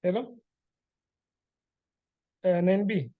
Hello? 9B.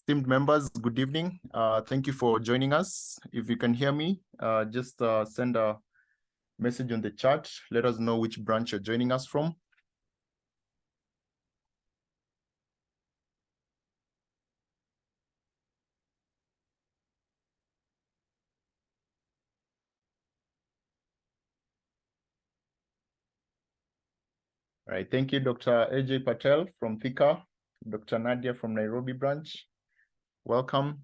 Esteemed members, good evening. Thank you for joining us. If you can hear me, just send a message on the chat. Let us know which branch you're joining us from. All right, thank you, Dr. AJ Patel from Thika, Dr. Nadia from Nairobi branch. Welcome.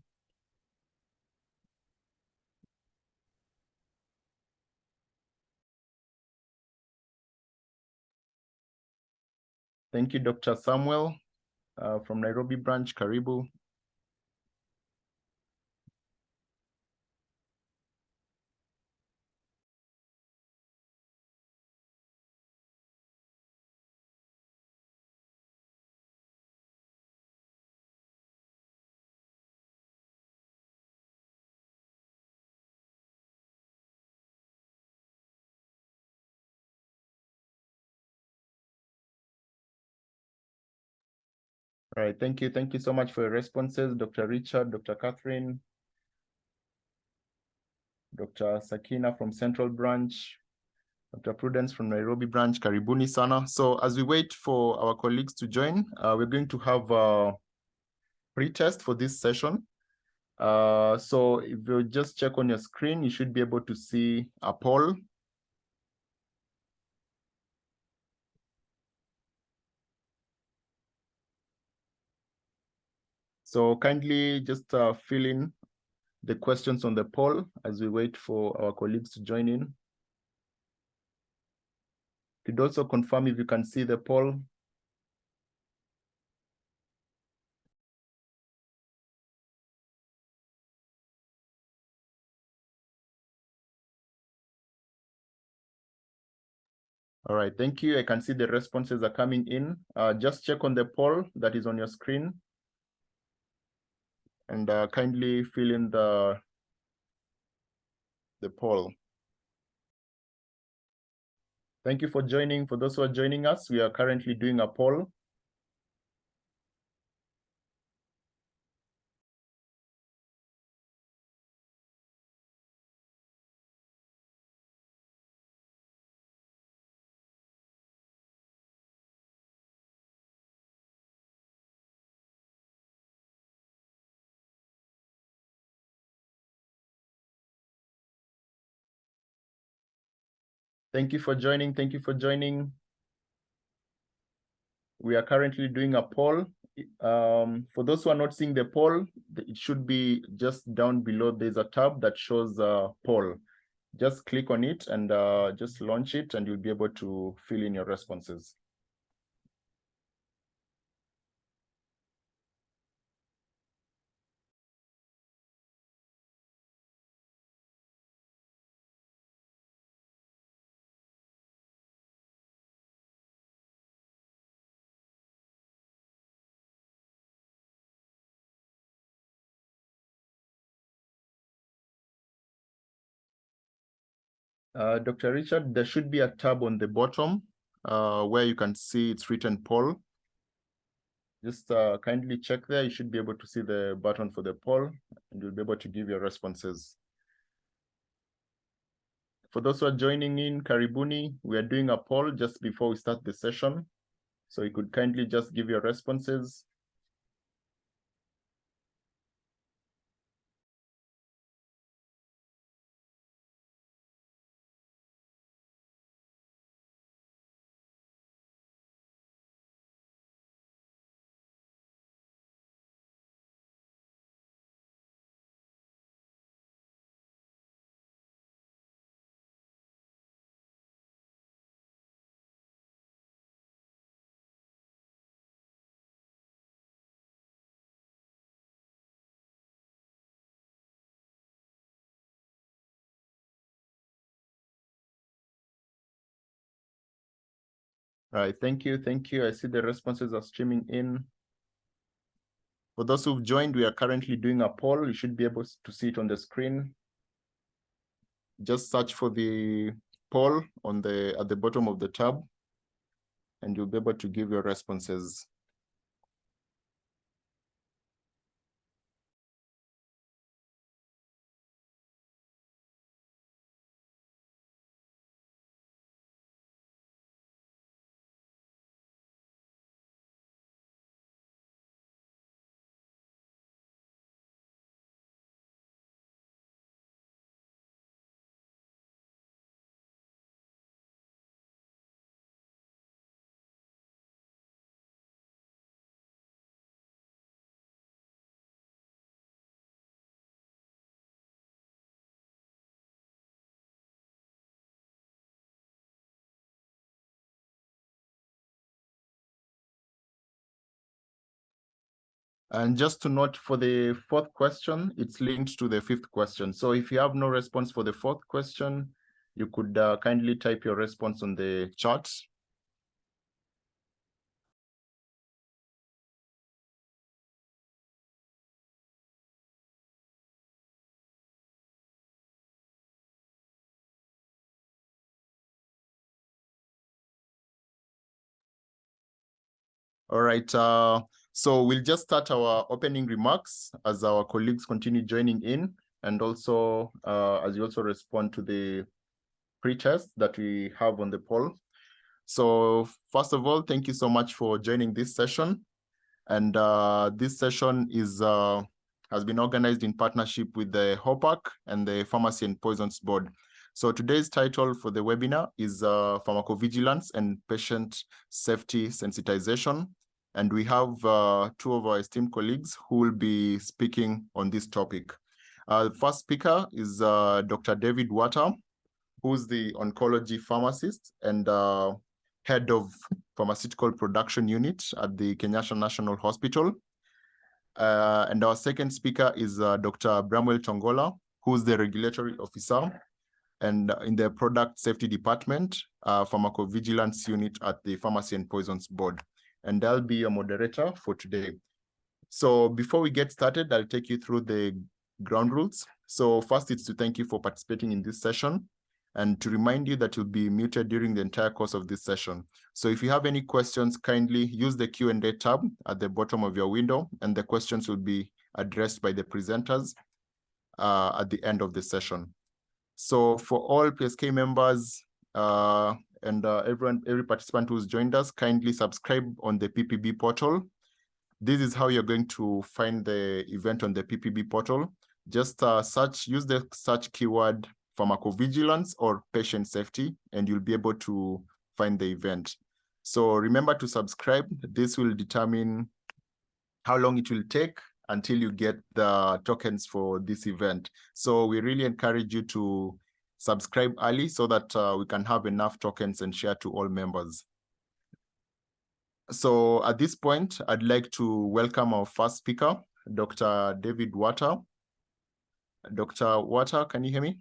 Thank you, Dr. Samuel from Nairobi branch, Karibu. All right, thank you. Thank you so much for your responses, Dr. Richard, Dr. Catherine, Dr. Sakina from Central Branch. Dr. Prudence from Nairobi branch, karibuni sana. So as we wait for our colleagues to join, we're going to have a pre-test for this session. So if you just check on your screen, you should be able to see a poll. So kindly just fill in the questions on the poll as we wait for our colleagues to join in. Could also confirm if you can see the poll. All right, thank you. I can see the responses are coming in. Just check on the poll that is on your screen and kindly fill in the poll. Thank you for joining. For those who are joining us, we are currently doing a poll. Thank you for joining. Thank you for joining. We are currently doing a poll. For those who are not seeing the poll, it should be just down below. There's a tab that shows poll. Just click on it and just launch it, and you'll be able to fill in your responses. Dr. Richard, there should be a tab on the bottom where you can see it's written poll. Just kindly check there. You should be able to see the button for the poll, and you'll be able to give your responses. For those who are joining in, karibuni, we are doing a poll just before we start the session. So you could kindly just give your responses. All right, thank you, thank you. I see the responses are streaming in. For those who've joined, we are currently doing a poll. You should be able to see it on the screen. Just search for the poll on at the bottom of the tab, and you'll be able to give your responses. And just to note, for the fourth question, it's linked to the fifth question. So if you have no response for the fourth question, you could kindly type your response on the chat. All right, so we'll just start our opening remarks as our colleagues continue joining in, and also as you also respond to the pre-test that we have on the poll. So first of all, thank you so much for joining this session. And this session has been organized in partnership with the HOPAC and the Pharmacy and Poisons Board. So today's title for the webinar is Pharmacovigilance and Patient Safety Sensitization. And we have two of our esteemed colleagues who will be speaking on this topic. The first speaker is Dr. David Water, who's the oncology pharmacist and head of pharmaceutical production unit at the Kenyatta National Hospital. And our second speaker is Dr. Bramwell Tongola, who's the regulatory officer and in the product safety department, pharmacovigilance unit at the Pharmacy and Poisons Board. And I'll be your moderator for today. So before we get started, I'll take you through the ground rules. So first, it's to thank you for participating in this session and to remind you that you'll be muted during the entire course of this session. So if you have any questions, kindly use the Q&A tab at the bottom of your window, and the questions will be addressed by the presenters at the end of the session. So for all PSK members and every participant who's joined us, kindly subscribe on the PPB portal. This is how you're going to find the event on the PPB portal. Just use the search keyword pharmacovigilance or patient safety, and you'll be able to find the event. So remember to subscribe. This will determine how long it will take until you get the tokens for this event. So we really encourage you to subscribe early so that we can have enough tokens and share to all members. So at this point, I'd like to welcome our first speaker, Dr. David Water. Dr. Water, can you hear me?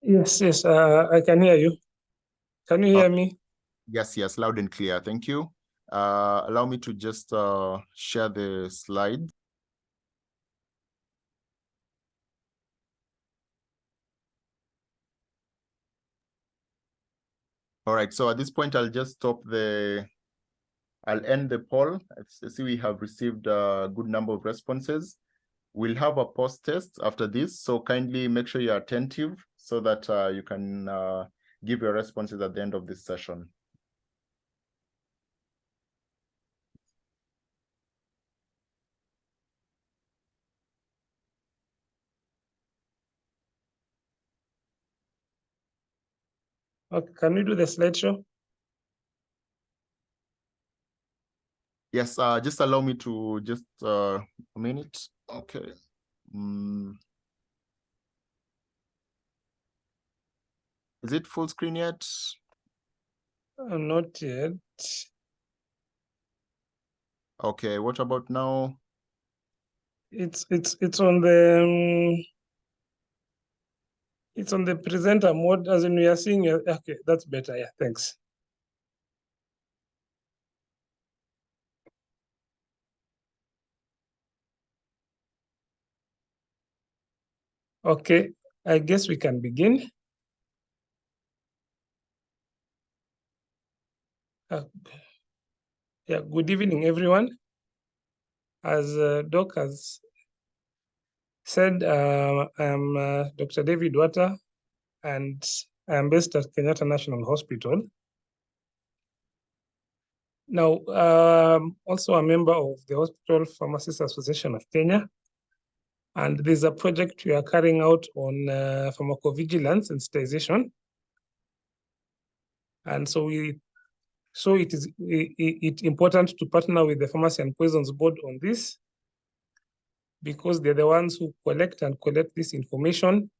Yes, I can hear you. Can you hear me? Yes, loud and clear. Thank you. Allow me to just share the slide. All right, so at this point, I'll end the poll. I see we have received a good number of responses. We'll have a post-test after this, so kindly make sure you're attentive so that you can give your responses at the end of this session. Okay, can we do the slideshow? Yes, just allow me to just a minute. Okay. Is it full screen yet? Not yet. Okay, what about now? It's on the it's on the presenter mode, as in we are seeing. Okay, that's better. Yeah, thanks. Okay, I guess we can begin. Yeah, good evening, everyone. As Doc has said, I'm Dr. David Water, and I'm based at Kenyatta National Hospital. Now, also a member of the Hospital Pharmacists Association of Kenya. And there's a project we are carrying out on pharmacovigilance and sensitization. And so it is important to partner with the Pharmacy and Poisons Board on this, because they're the ones who collect this information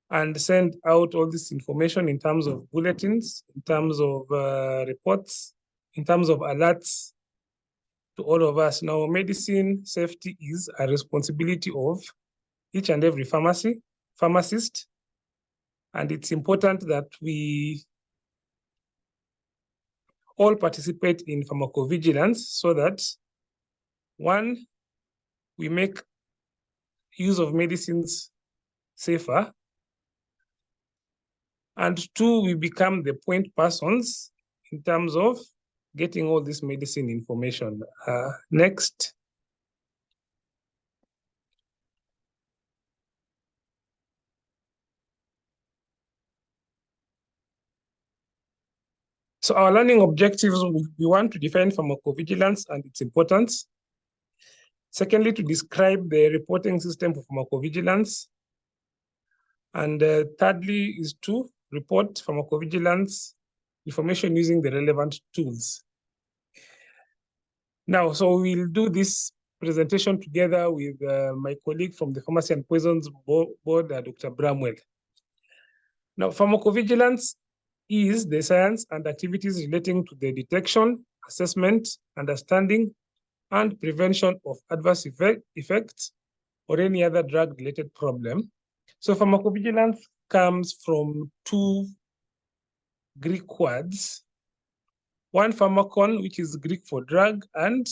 and send out all this information in terms of bulletins, in terms of reports, in terms of alerts to all of us. Now, medicine safety is a responsibility of each and every pharmacist, and it's important that we all participate in pharmacovigilance so that, one, we make use of medicines safer, and two, we become the point persons in terms of getting all this medicine information. Next. So our learning objectives, we want to define pharmacovigilance and its importance. Secondly, to describe the reporting system for pharmacovigilance. And thirdly is to report pharmacovigilance information using the relevant tools. Now, so we'll do this presentation together with my colleague from the Pharmacy and Poisons Board, Dr. Bramwell. Now, pharmacovigilance is the science and activities relating to the detection, assessment, understanding, and prevention of adverse effects or any other drug-related problem. So pharmacovigilance comes from two Greek words. One, pharmakon, which is Greek for drug, and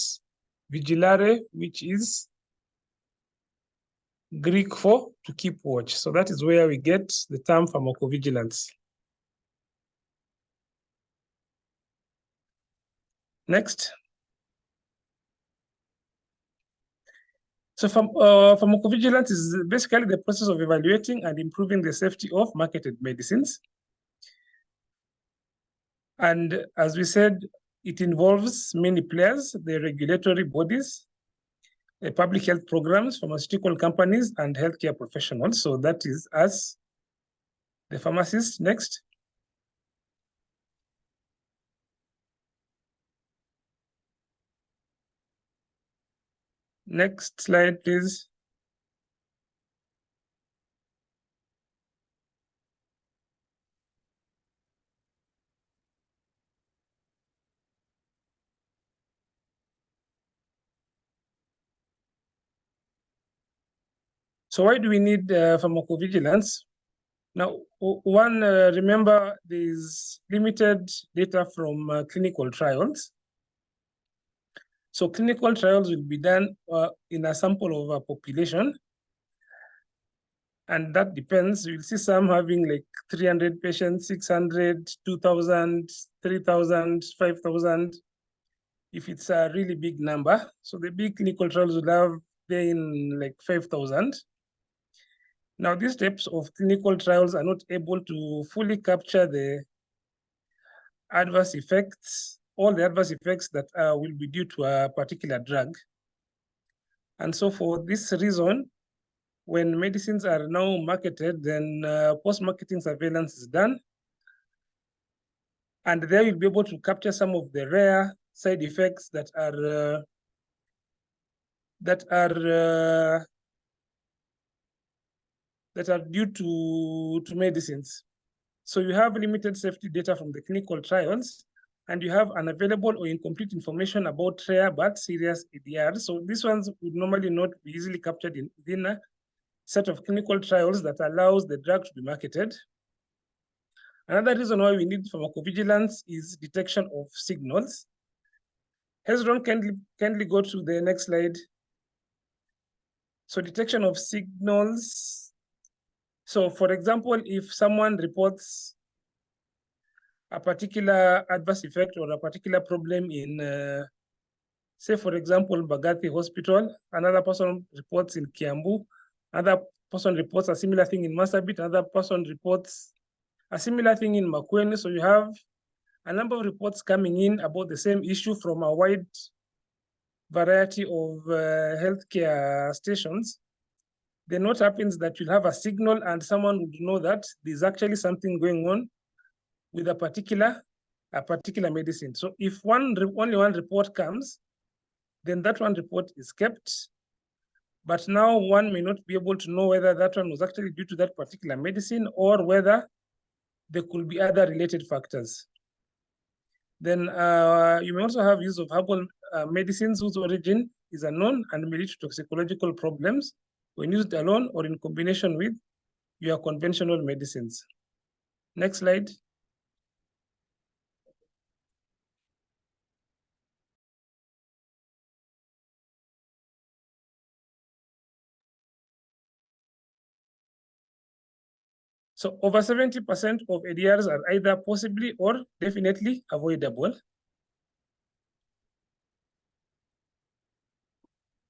vigilare, which is Greek for to keep watch. So that is where we get the term pharmacovigilance. Next. So pharmacovigilance is basically the process of evaluating and improving the safety of marketed medicines. And as we said, it involves many players, the regulatory bodies, the public health programs, pharmaceutical companies, and healthcare professionals. So that is us, the pharmacists. Next. Next slide, please. So why do we need pharmacovigilance? Now, one, remember there's limited data from clinical trials. So clinical trials will be done in a sample of a population. And that depends. You'll see some having like 300 patients, 600, 2,000, 3,000, 5,000. If it's a really big number. So the big clinical trials will have there in like 5,000. Now, these types of clinical trials are not able to fully capture the adverse effects, all the adverse effects that will be due to a particular drug. And so for this reason, when medicines are now marketed, then post-marketing surveillance is done. And there you'll be able to capture some of the rare side effects that are due to medicines. So you have limited safety data from the clinical trials, and you have unavailable or incomplete information about rare but serious ADRs. So these ones would normally not be easily captured within a set of clinical trials that allows the drug to be marketed. Another reason why we need pharmacovigilance is detection of signals. Hezron, kindly go to the next slide. So detection of signals. So for example, if someone reports a particular adverse effect or a particular problem in, say, for example, Bagathi Hospital, another person reports in Kiambu, another person reports a similar thing in Marsabit, another person reports a similar thing in Makueni. So you have a number of reports coming in about the same issue from a wide variety of healthcare stations. Then what happens that you'll have a signal and someone would know that there's actually something going on with a particular medicine. So if only one report comes, then that one report is kept. But now one may not be able to know whether that one was actually due to that particular medicine or whether there could be other related factors. Then you may also have use of herbal medicines whose origin is unknown and may lead to toxicological problems when used alone or in combination with your conventional medicines. Next slide. So over 70% of ADRs are either possibly or definitely avoidable.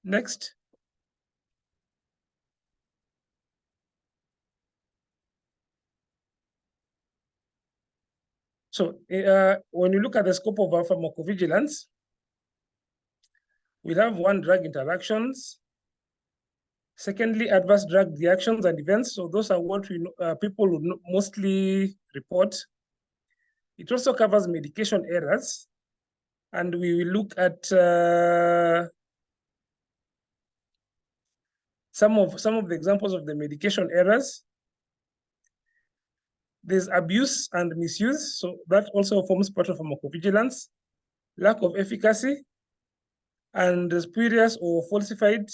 Next. So when you look at the scope of our pharmacovigilance, we have one, drug interactions. Secondly, adverse drug reactions and events. So those are what we people would mostly report. It also covers medication errors. And we will look at some of the examples of the medication errors. There's abuse and misuse. So that also forms part of pharmacovigilance. Lack of efficacy and spurious or falsified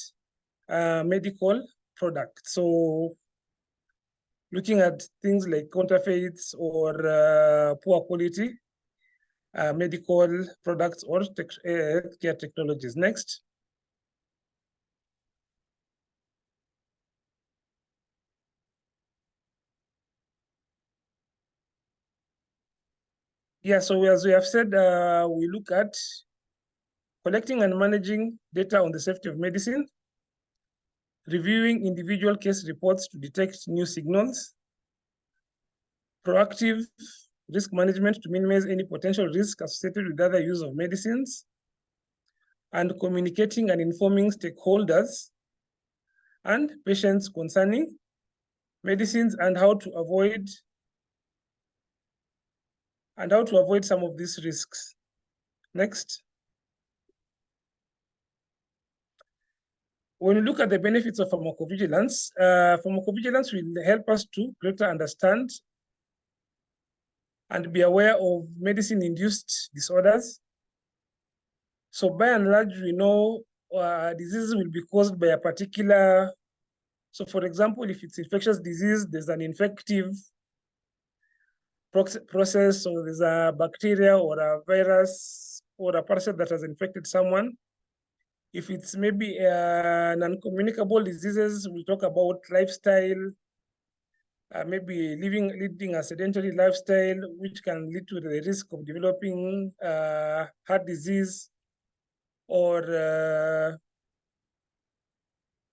medical products. So looking at things like counterfeits or poor quality medical products or healthcare technologies. Next. Yeah, so as we have said, we look at collecting and managing data on the safety of medicine, reviewing individual case reports to detect new signals, proactive risk management to minimize any potential risk associated with other use of medicines, and communicating and informing stakeholders and patients concerning medicines and how to avoid some of these risks. Next. When we look at the benefits of pharmacovigilance, pharmacovigilance will help us to better understand and be aware of medicine-induced disorders. So by and large, we know diseases will be caused by a particular, so for example, if it's infectious disease, there's an infective process, so there's a bacteria or a virus or a parasite that has infected someone. If it's maybe non-communicable diseases, we talk about lifestyle, maybe leading a sedentary lifestyle, which can lead to the risk of developing heart disease or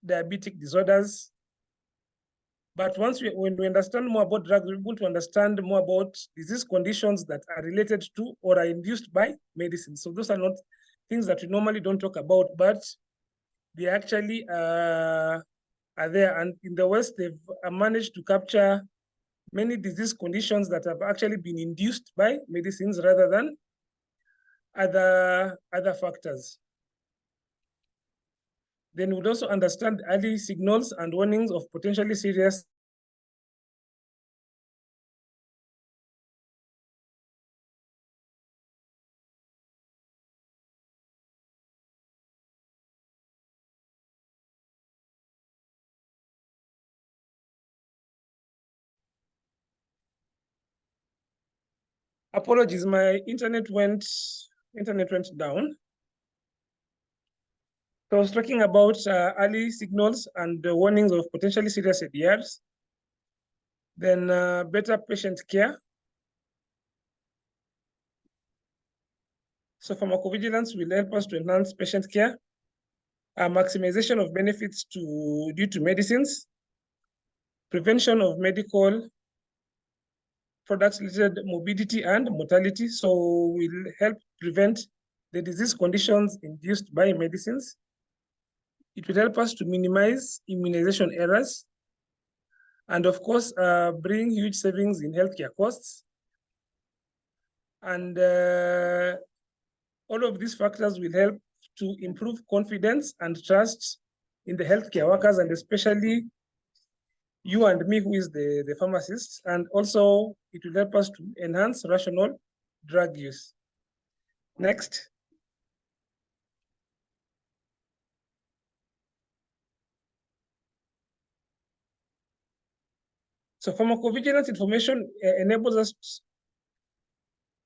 diabetic disorders. But when we understand more about drugs, we're able to understand more about disease conditions that are related to or are induced by medicine. So those are not things that we normally don't talk about, but they actually are there. And in the West, they've managed to capture many disease conditions that have actually been induced by medicines rather than other factors. Then we'd also understand early signals and warnings of potentially serious Apologies, my internet went down. So I was talking about early signals and the warnings of potentially serious ADRs. Then better patient care. So pharmacovigilance will help us to enhance patient care, maximization of benefits due to medicines, prevention of medical products-related morbidity and mortality. So will help prevent the disease conditions induced by medicines. It will help us to minimize immunization errors, and of course, bring huge savings in healthcare costs. And all of these factors will help to improve confidence and trust in the healthcare workers, and especially you and me, who is the pharmacist. And also, it will help us to enhance rational drug use. Next. So pharmacovigilance information enables us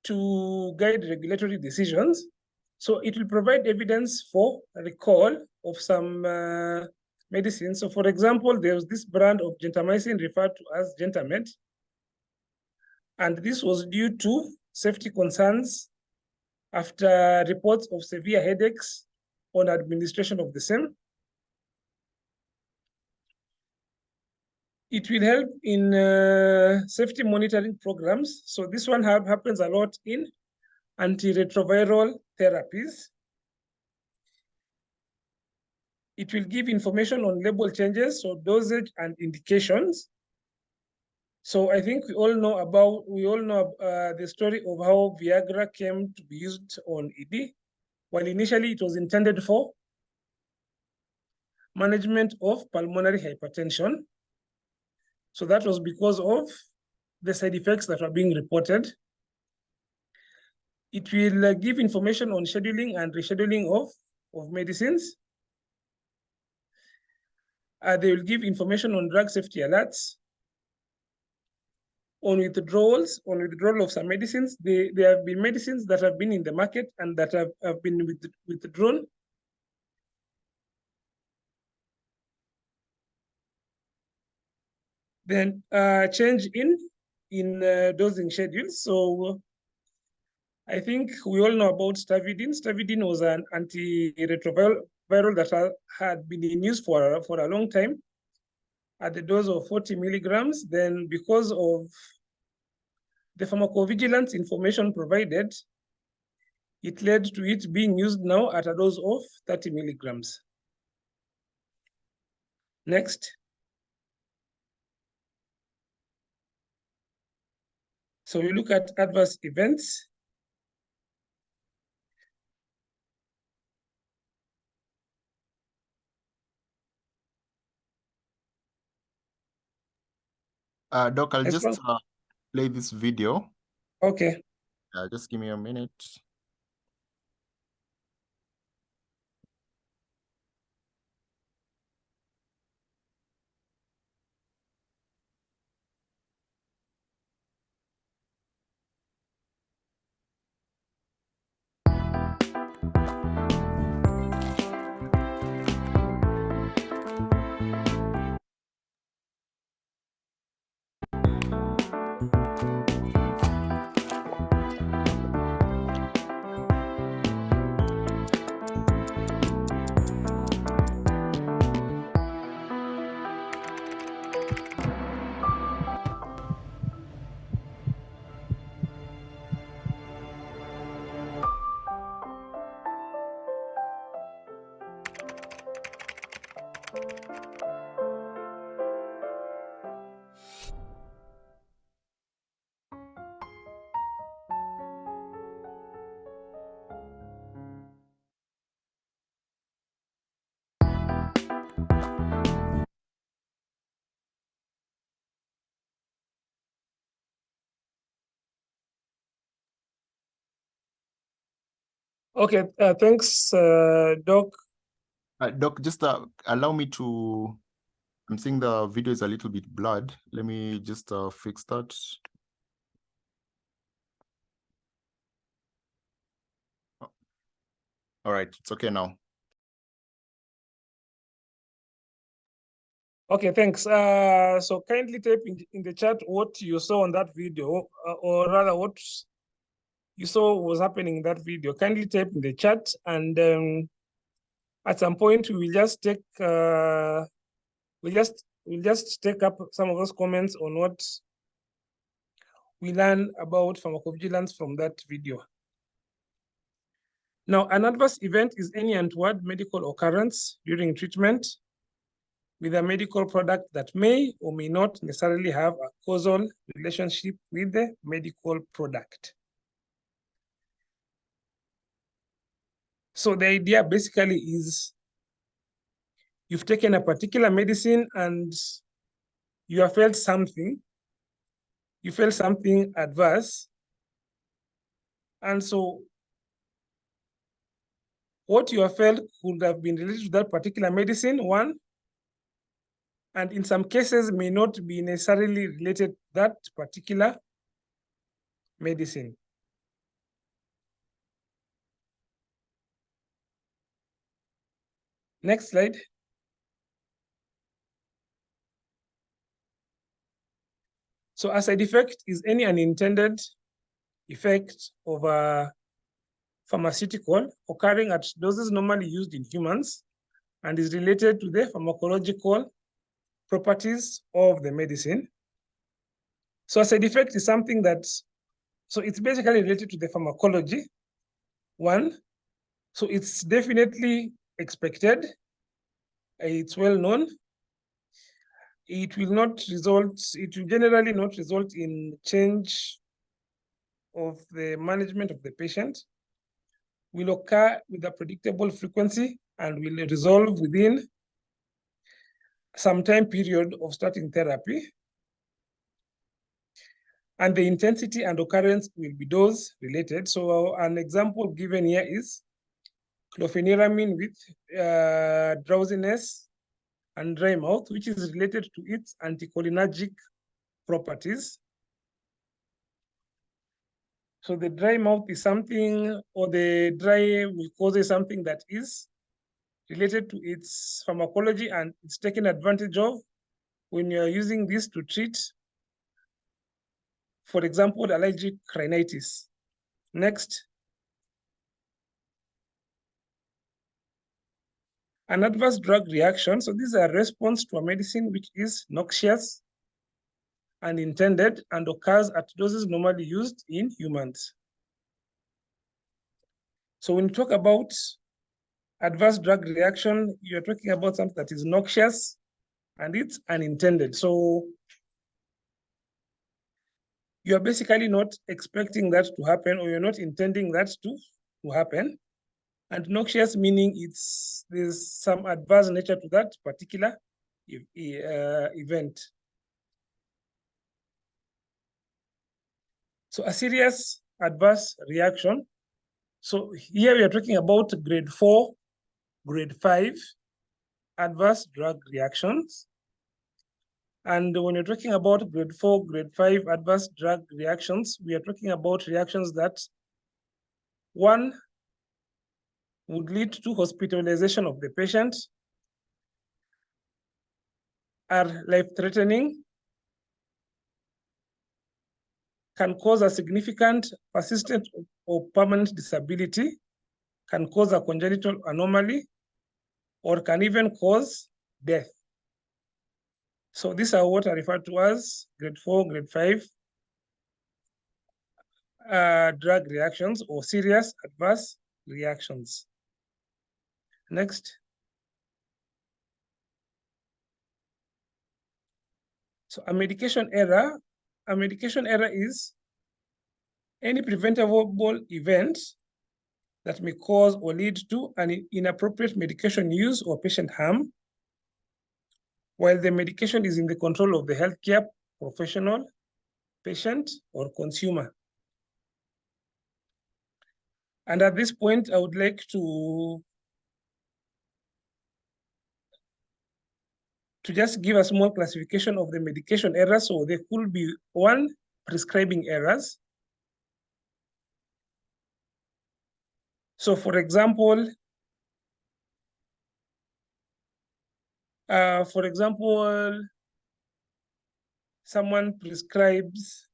to guide regulatory decisions. So it will provide evidence for recall of some medicines. So for example, there was this brand of gentamicin referred to as Gentamed. And this was due to safety concerns after reports of severe headaches on administration of the same. It will help in safety monitoring programs. So this one happens a lot in antiretroviral therapies. It will give information on label changes, so dosage and indications. So I think we all know the story of how Viagra came to be used on ED. While initially it was intended for management of pulmonary hypertension. So that was because of the side effects that are being reported. It will give information on scheduling and rescheduling of medicines. They will give information on drug safety alerts, on withdrawal of some medicines. There have been medicines that have been in the market and that have been withdrawn. Then change in dosing schedules. So I think we all know about stavudine. Stavudine was an antiretroviral that had been in use for a long time at the dose of 40 milligrams. Then because of the pharmacovigilance information provided, it led to it being used now at a dose of 30 milligrams. Next. So we look at adverse events. Doc, I'll just play this video. Okay. Just give me a minute. Okay, thanks, Doc. Doc, just allow me to, I'm seeing the video is a little bit blurred. Let me just fix that. All right, it's okay now. Okay, thanks. So kindly type in the chat what you saw on that video, or rather what you saw was happening in that video. Kindly type in the chat, and at some point we will just take we'll just take up some of those comments on what we learn about pharmacovigilance from that video. Now, an adverse event is any untoward medical occurrence during treatment with a medical product that may or may not necessarily have a causal relationship with the medical product. So the idea basically is you've taken a particular medicine and you have felt something, you felt something adverse. And so what you have felt could have been related to that particular medicine, one, and in some cases may not be necessarily related to that particular medicine. Next slide. So a side effect is any unintended effect of a pharmaceutical occurring at doses normally used in humans and is related to the pharmacological properties of the medicine. So a side effect is something that, so it's basically related to the pharmacology, one. So it's definitely expected. It's well known. It will generally not result in change of the management of the patient, will occur with a predictable frequency and will resolve within some time period of starting therapy. And the intensity and occurrence will be dose related. So an example given here is chlorpheniramine with drowsiness and dry mouth, which is related to its anticholinergic properties. So the dry mouth is something, or the dry mucosa is something that is related to its pharmacology, and it's taken advantage of when you're using this to treat, for example, allergic rhinitis. Next. An adverse drug reaction. So this is a response to a medicine which is noxious, unintended, and occurs at doses normally used in humans. So when you talk about adverse drug reaction, you're talking about something that is noxious and it's unintended. So you're basically not expecting that to happen, or you're not intending that to happen. And noxious meaning there's some adverse nature to that particular event. So a serious adverse reaction. So here we are talking about grade 4, grade 5 adverse drug reactions. And when you're talking about grade 4, grade 5 adverse drug reactions, we are talking about reactions that, one, would lead to hospitalization of the patient, are life-threatening, can cause a significant, persistent, or permanent disability, can cause a congenital anomaly, or can even cause death. So these are what are referred to as grade 4, grade 5 drug reactions or serious adverse reactions. Next. So a medication error is any preventable event that may cause or lead to an inappropriate medication use or patient harm while the medication is in the control of the healthcare professional, patient, or consumer. And at this point, I would like to just give a small classification of the medication errors. So there could be one, prescribing errors. So for example, someone prescribes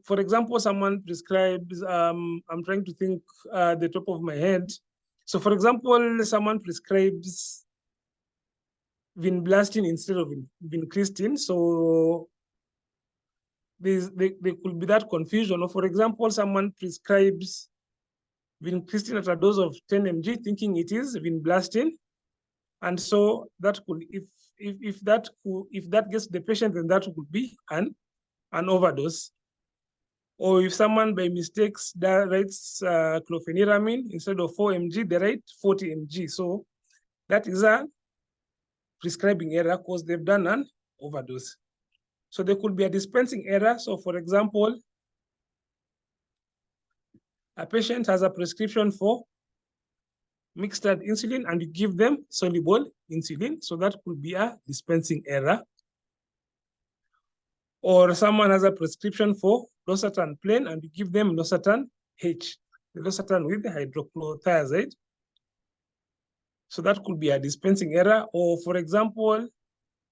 for example, someone prescribes, I'm trying to think the top of my head. So for example, someone prescribes vinblastine instead of vincristin. So there could be that confusion. Or for example, someone prescribes vincristin at a dose of 10 mg, thinking it is vinblastine. And so that could, if that gets the patient, then that would be an overdose. Or if someone by mistakes writes chlorpheniramine instead of 4 mg, they write 40 mg. So that is a prescribing error because they've done an overdose. So there could be a dispensing error. So for example, a patient has a prescription for mixed insulin and you give them soluble insulin. So that could be a dispensing error. Or someone has a prescription for losartan plain and you give them losartan H, the losartan with hydrochlorothiazide. So that could be a dispensing error. Or for example,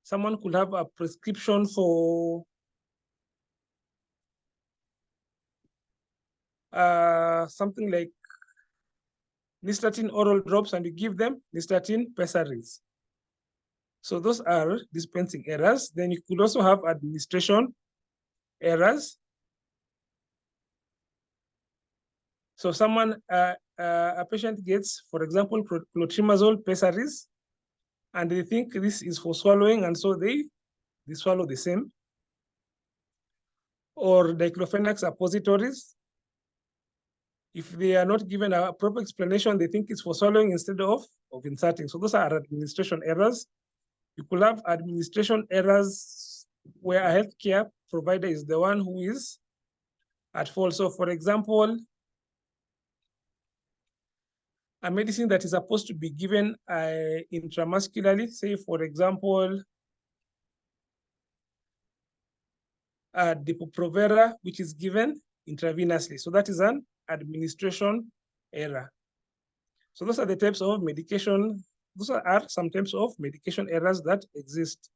someone could have a prescription for something like nystatin oral drops and you give them nystatin pessaries. So those are dispensing errors. Then you could also have administration errors. So a patient gets, for example, clotrimazole pessaries, and they think this is for swallowing, and so they swallow the same. Or diclofenac suppositories. If they are not given a proper explanation, they think it's for swallowing instead of inserting. So those are administration errors. You could have administration errors where a healthcare provider is the one who is at fault. So for example, a medicine that is supposed to be given intramuscularly, say for example, Depo-Provera, which is given intravenously. So that is an administration error. So those are the types of medication. Those are some types of medication errors that exist.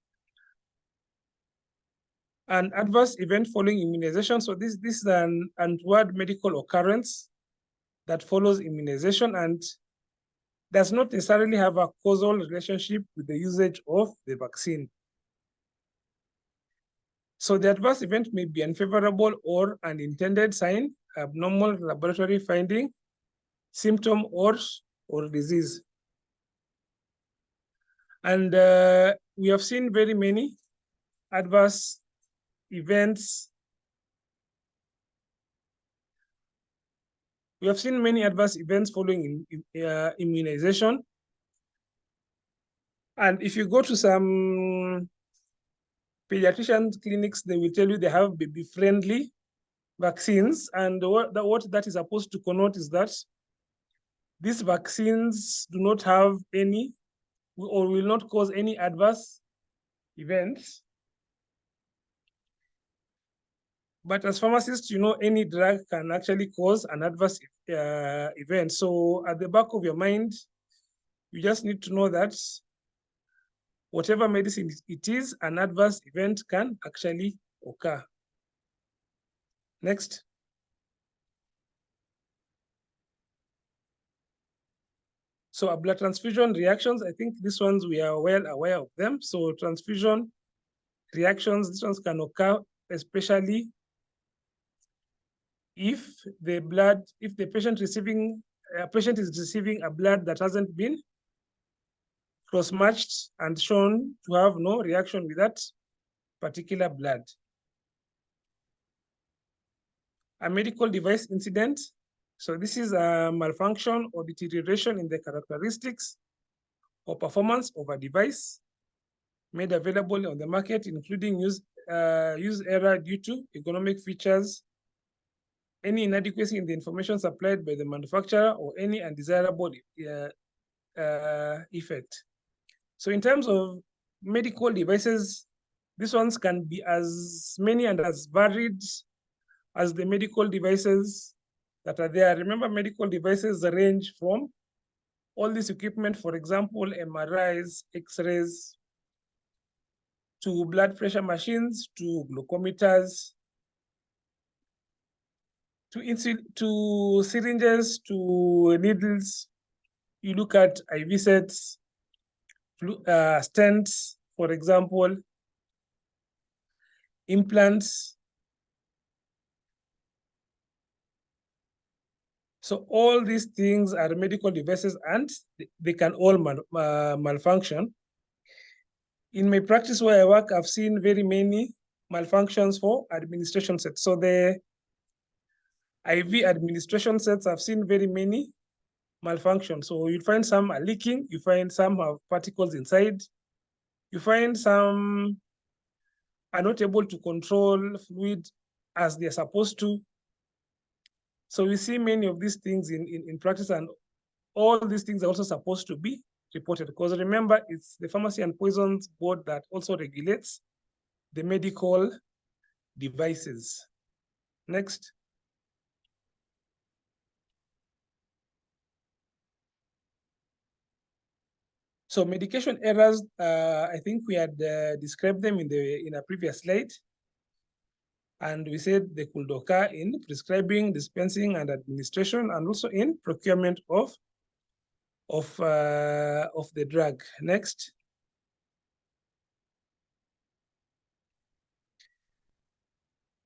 An adverse event following immunization. So this is an untoward medical occurrence that follows immunization and does not necessarily have a causal relationship with the usage of the vaccine. So the adverse event may be unfavorable or unintended sign, abnormal laboratory finding, symptom or disease. And we have seen very many adverse events. We have seen many adverse events following immunization. And if you go to some pediatrician clinics, they will tell you they have baby-friendly vaccines. And what that is supposed to connote is that these vaccines do not have any or will not cause any adverse events. But as pharmacists, you know, any drug can actually cause an adverse event. So at the back of your mind, you just need to know that whatever medicine it is, an adverse event can actually occur. Next. So a blood transfusion reactions, I think these ones we are well aware of them. So transfusion reactions, these ones can occur, especially if the patient is receiving a blood that hasn't been cross-matched and shown to have no reaction with that particular blood. A medical device incident. So this is a malfunction or deterioration in the characteristics or performance of a device made available on the market, including use error due to ergonomic features, any inadequacy in the information supplied by the manufacturer, or any undesirable effect. So in terms of medical devices, these ones can be as many and as varied as the medical devices that are there. Remember, medical devices range from all this equipment, for example, MRIs, X-rays, to blood pressure machines, to glucometers, to syringes, to needles. You look at IV sets, stents, for example, implants. So all these things are medical devices and they can all malfunction. In my practice where I work, I've seen very many malfunctions for administration sets. So the IV administration sets, I've seen very many malfunctions. So you find some are leaking, you find some have particles inside, you find some are not able to control fluid as they're supposed to. So we see many of these things in practice, and all these things are also supposed to be reported, because remember, it's the Pharmacy and Poisons Board that also regulates the medical devices. Next. So medication errors, I think we had described them in a previous slide. And we said they could occur in prescribing, dispensing, and administration, and also in procurement of the drug. Next.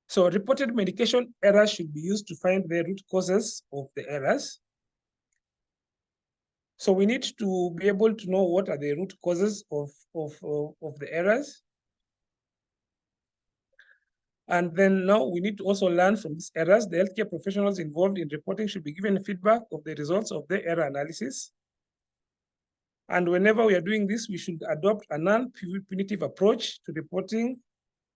So reported medication errors should be used to find the root causes of the errors. So we need to be able to know what are the root causes of the errors. And then now we need to also learn from these errors. The healthcare professionals involved in reporting should be given feedback of the results of the error analysis. And whenever we are doing this, we should adopt a non-punitive approach to reporting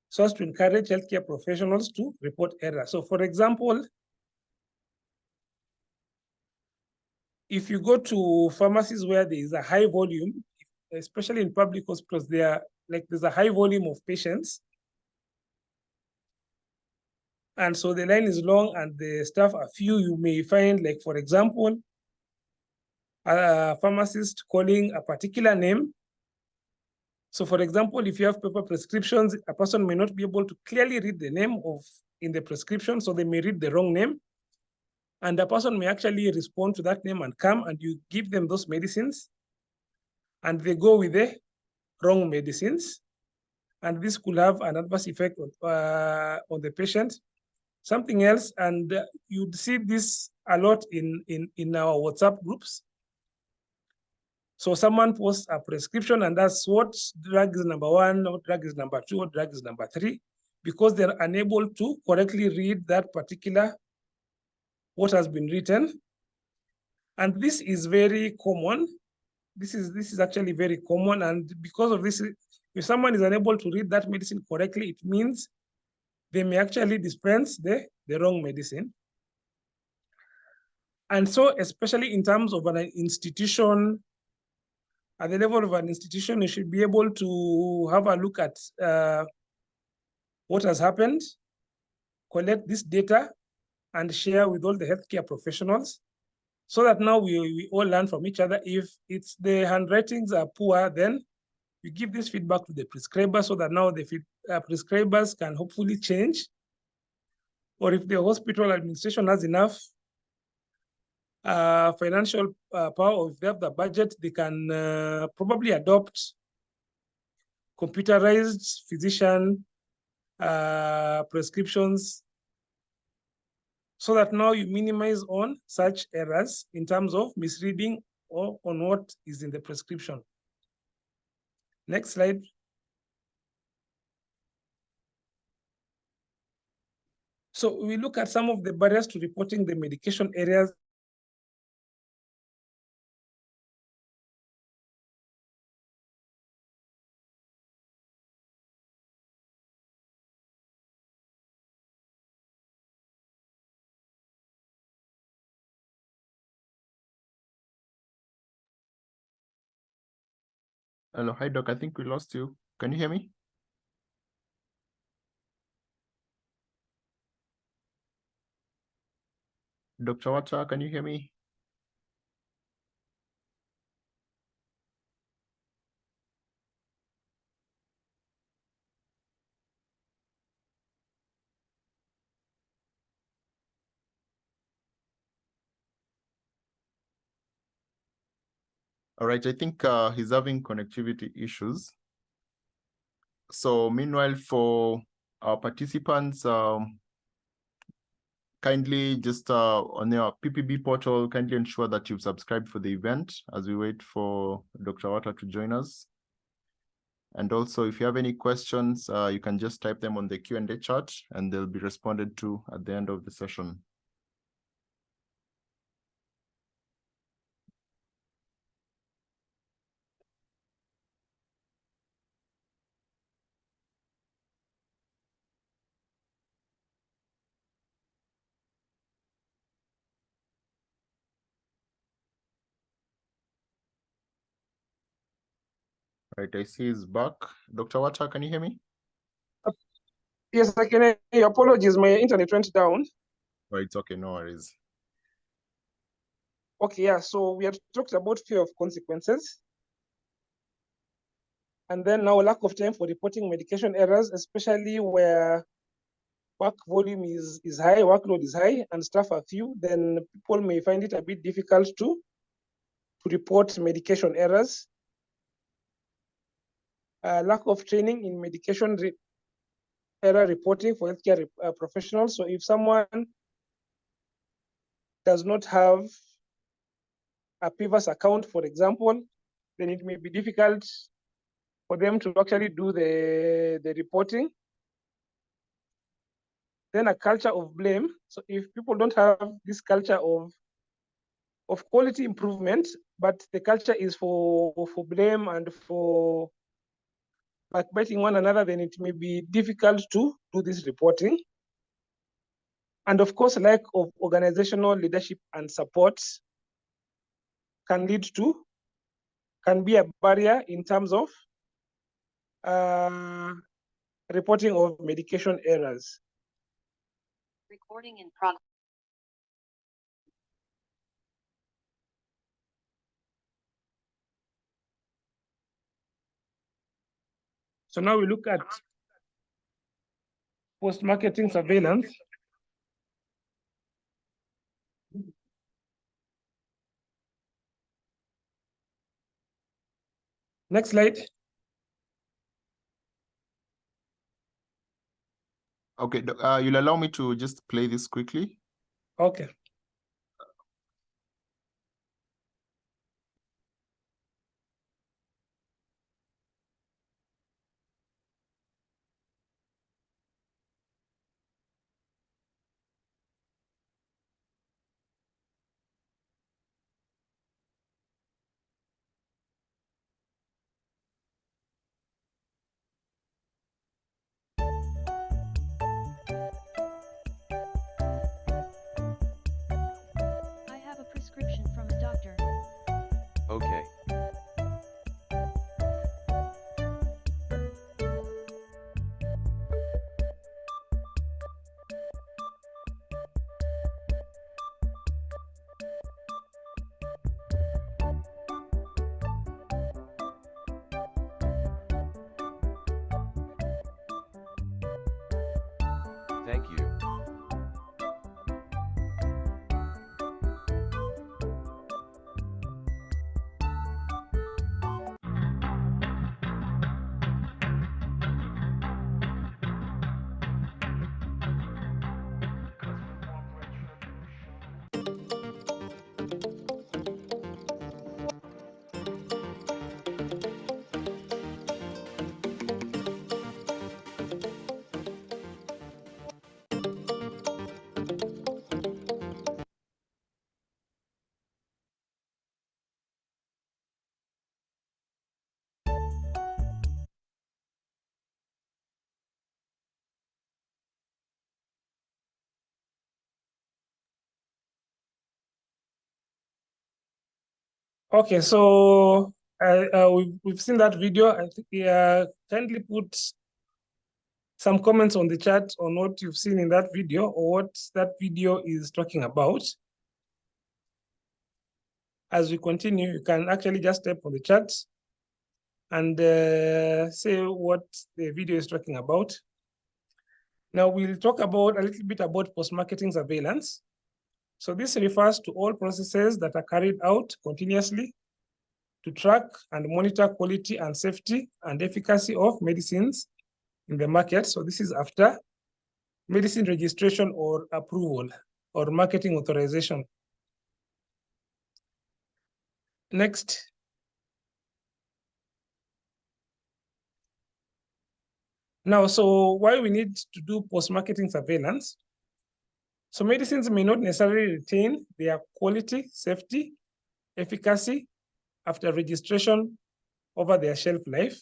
so as to encourage healthcare professionals to report errors. So for example, if you go to pharmacies where there is a high volume, especially in public hospitals, there's a high volume of patients. And so the line is long and the staff are few. You may find, like, for example, a pharmacist calling a particular name. So for example, if you have paper prescriptions, a person may not be able to clearly read the name in the prescription, so they may read the wrong name. And the person may actually respond to that name and come and you give them those medicines and they go with the wrong medicines. And this could have an adverse effect on the patient. Something else, and you'd see this a lot in our WhatsApp groups. So someone posts a prescription and that's what drug is number 1, what drug is number 2, what drug is number 3, because they're unable to correctly read that particular, what has been written. And this is very common. This is actually very common. And because of this, if someone is unable to read that medicine correctly, it means they may actually dispense the wrong medicine. And so, especially in terms of an institution, at the level of an institution, you should be able to have a look at what has happened, collect this data, and share with all the healthcare professionals, so that now we all learn from each other. If it's the handwritings are poor, then we give this feedback to the prescriber so that now the prescribers can hopefully change. Or if the hospital administration has enough financial power, or if they have the budget, they can probably adopt computerized physician prescriptions, so that now you minimize on such errors in terms of misreading or on what is in the prescription. Next slide. So we look at some of the barriers to reporting the medication errors. Hello, hi Doc. I think we lost you. Can you hear me? Dr. Wata, can you hear me? All right, I think he's having connectivity issues. So meanwhile, for our participants, kindly just on your PPB portal, kindly ensure that you've subscribed for the event as we wait for Dr. Wata to join us. And also, if you have any questions, you can just type them on the Q&A chat and they'll be responded to at the end of the session. Right, I see he's back. Dr. Wata, can you hear me? Yes, I can hear you. Apologies, my internet went down. Right, it's okay, no worries. Okay, yeah, so we had talked about fear of consequences. And then now lack of time for reporting medication errors, especially where work volume is high, workload is high, and staff are few, then people may find it a bit difficult to report medication errors. Lack of training in medication error reporting for healthcare professionals. So if someone does not have a PVAS account, for example, then it may be difficult for them to actually do the reporting. Then a culture of blame. So if people don't have this culture of quality improvement, but the culture is for blame and for backbiting one another, then it may be difficult to do this reporting. And of course, lack of organizational leadership and support can be a barrier in terms of reporting of medication errors. Recording in progress. So now we look at post-marketing surveillance. Next slide. Okay, you'll allow me to just play this quickly? Okay. I have a prescription from a doctor. Okay. Thank you. Okay, so we've seen that video. I think kindly put some comments on the chat on what you've seen in that video or what that video is talking about. As we continue, you can actually just type on the chat and say what the video is talking about. Now we'll talk about a little bit about post-marketing surveillance. So this refers to all processes that are carried out continuously to track and monitor quality and safety and efficacy of medicines in the market. So this is after medicine registration or approval or marketing authorization. Next. Now, so why we need to do post-marketing surveillance? So medicines may not necessarily retain their quality, safety, efficacy after registration over their shelf life.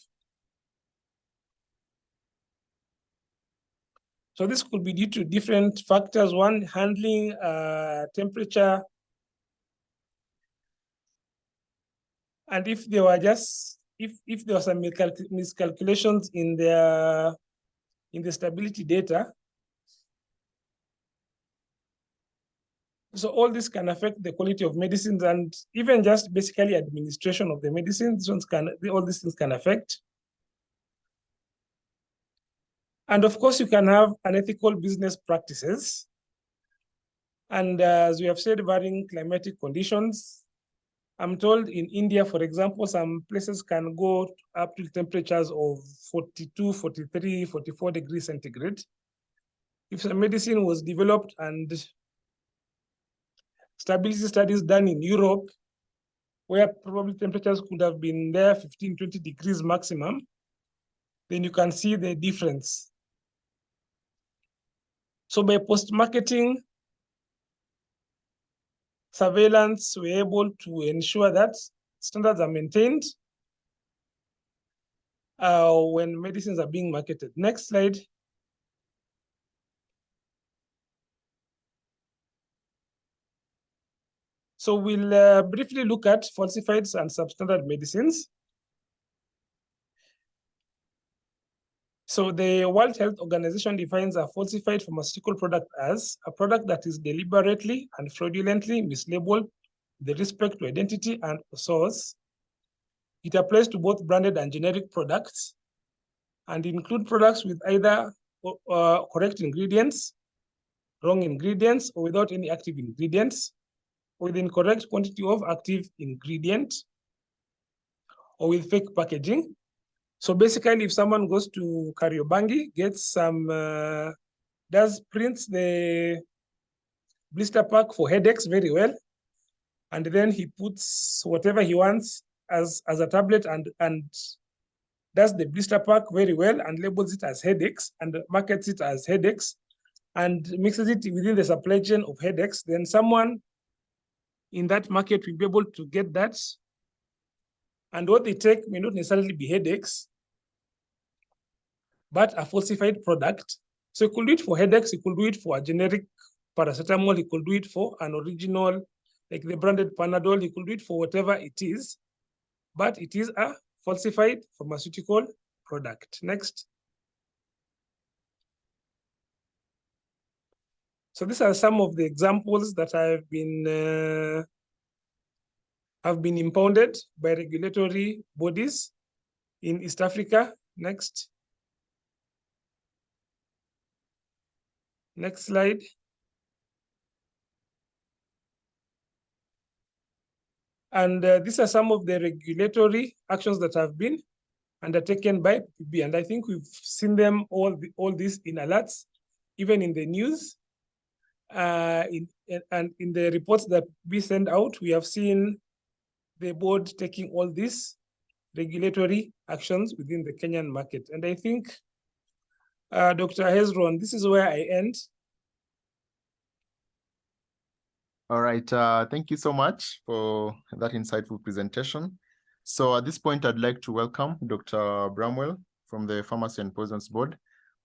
So this could be due to different factors. One, handling, temperature, and if there were just if there were some miscalculations in the stability data. So all this can affect the quality of medicines and even just basically administration of the medicines. All these things can affect. And of course, you can have unethical business practices. And as we have said, varying climatic conditions. I'm told in India, for example, some places can go up to temperatures of 42, 43, 44 degrees centigrade. If a medicine was developed and stability studies done in Europe, where probably temperatures could have been there 15, 20 degrees maximum, then you can see the difference. So by post-marketing surveillance, we're able to ensure that standards are maintained when medicines are being marketed. Next slide. So we'll briefly look at falsified and substandard medicines. So the World Health Organization defines a falsified pharmaceutical product as a product that is deliberately and fraudulently mislabeled with respect to identity and source. It applies to both branded and generic products and include products with either correct ingredients, wrong ingredients, or without any active ingredients, or with incorrect quantity of active ingredient, or with fake packaging. So basically, if someone goes to Kariobangi, gets some, prints the blister pack for headaches very well, and then he puts whatever he wants as a tablet and does the blister pack very well and labels it as headaches and markets it as headaches and mixes it within the supply chain of headaches, then someone in that market will be able to get that. And what they take may not necessarily be headaches, but a falsified product. So you could do it for headaches, you could do it for a generic paracetamol, you could do it for an original, like the branded Panadol, you could do it for whatever it is, but it is a falsified pharmaceutical product. Next. So these are some of the examples that have been impounded by regulatory bodies in East Africa. Next. Next slide. And these are some of the regulatory actions that have been undertaken by PB. And I think we've seen them all this in alerts, even in the news. And in the reports that we send out, we have seen the board taking all these regulatory actions within the Kenyan market. And I think, Dr. Hezron, this is where I end. All right, thank you so much for that insightful presentation. So at this point, I'd like to welcome Dr. Bramwell from the Pharmacy and Poisons Board,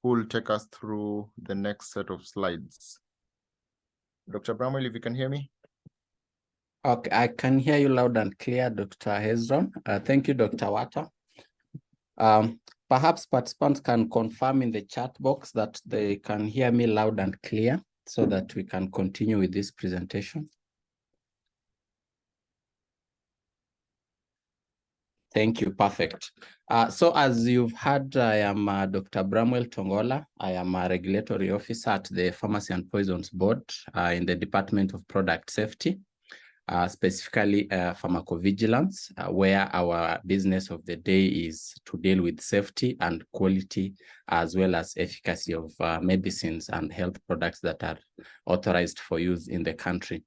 who will take us through the next set of slides. Dr. Bramwell, if you can hear me. Okay, I can hear you loud and clear, Dr. Hezron. Thank you, Dr. Wata. Perhaps participants can confirm in the chat box that they can hear me loud and clear so that we can continue with this presentation. Thank you, perfect. So as you've heard, I am Dr. Bramwell Tongola. I am a regulatory officer at the Pharmacy and Poisons Board in the Department of Product Safety. Specifically pharmacovigilance, where our business of the day is to deal with safety and quality, as well as efficacy of medicines and health products that are authorized for use in the country.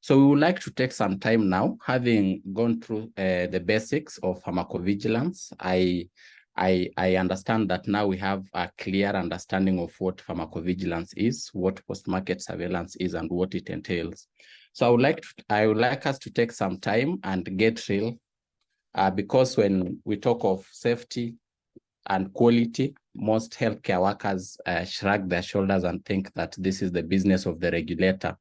So we would like to take some time now, having gone through the basics of pharmacovigilance. I understand that now we have a clear understanding of what pharmacovigilance is, what post-market surveillance is, and what it entails. So I would like us to take some time and get real, because when we talk of safety and quality, most healthcare workers shrug their shoulders and think that this is the business of the regulator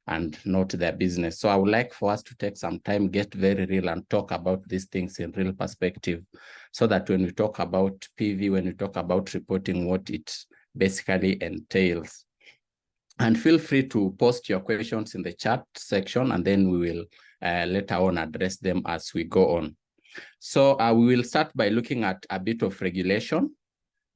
and not their business. So I would like for us to take some time, get very real, and talk about these things in real perspective, so that when we talk about PV, when we talk about reporting, what it basically entails. And feel free to post your questions in the chat section, and then we will later on address them as we go on. So we will start by looking at a bit of regulation.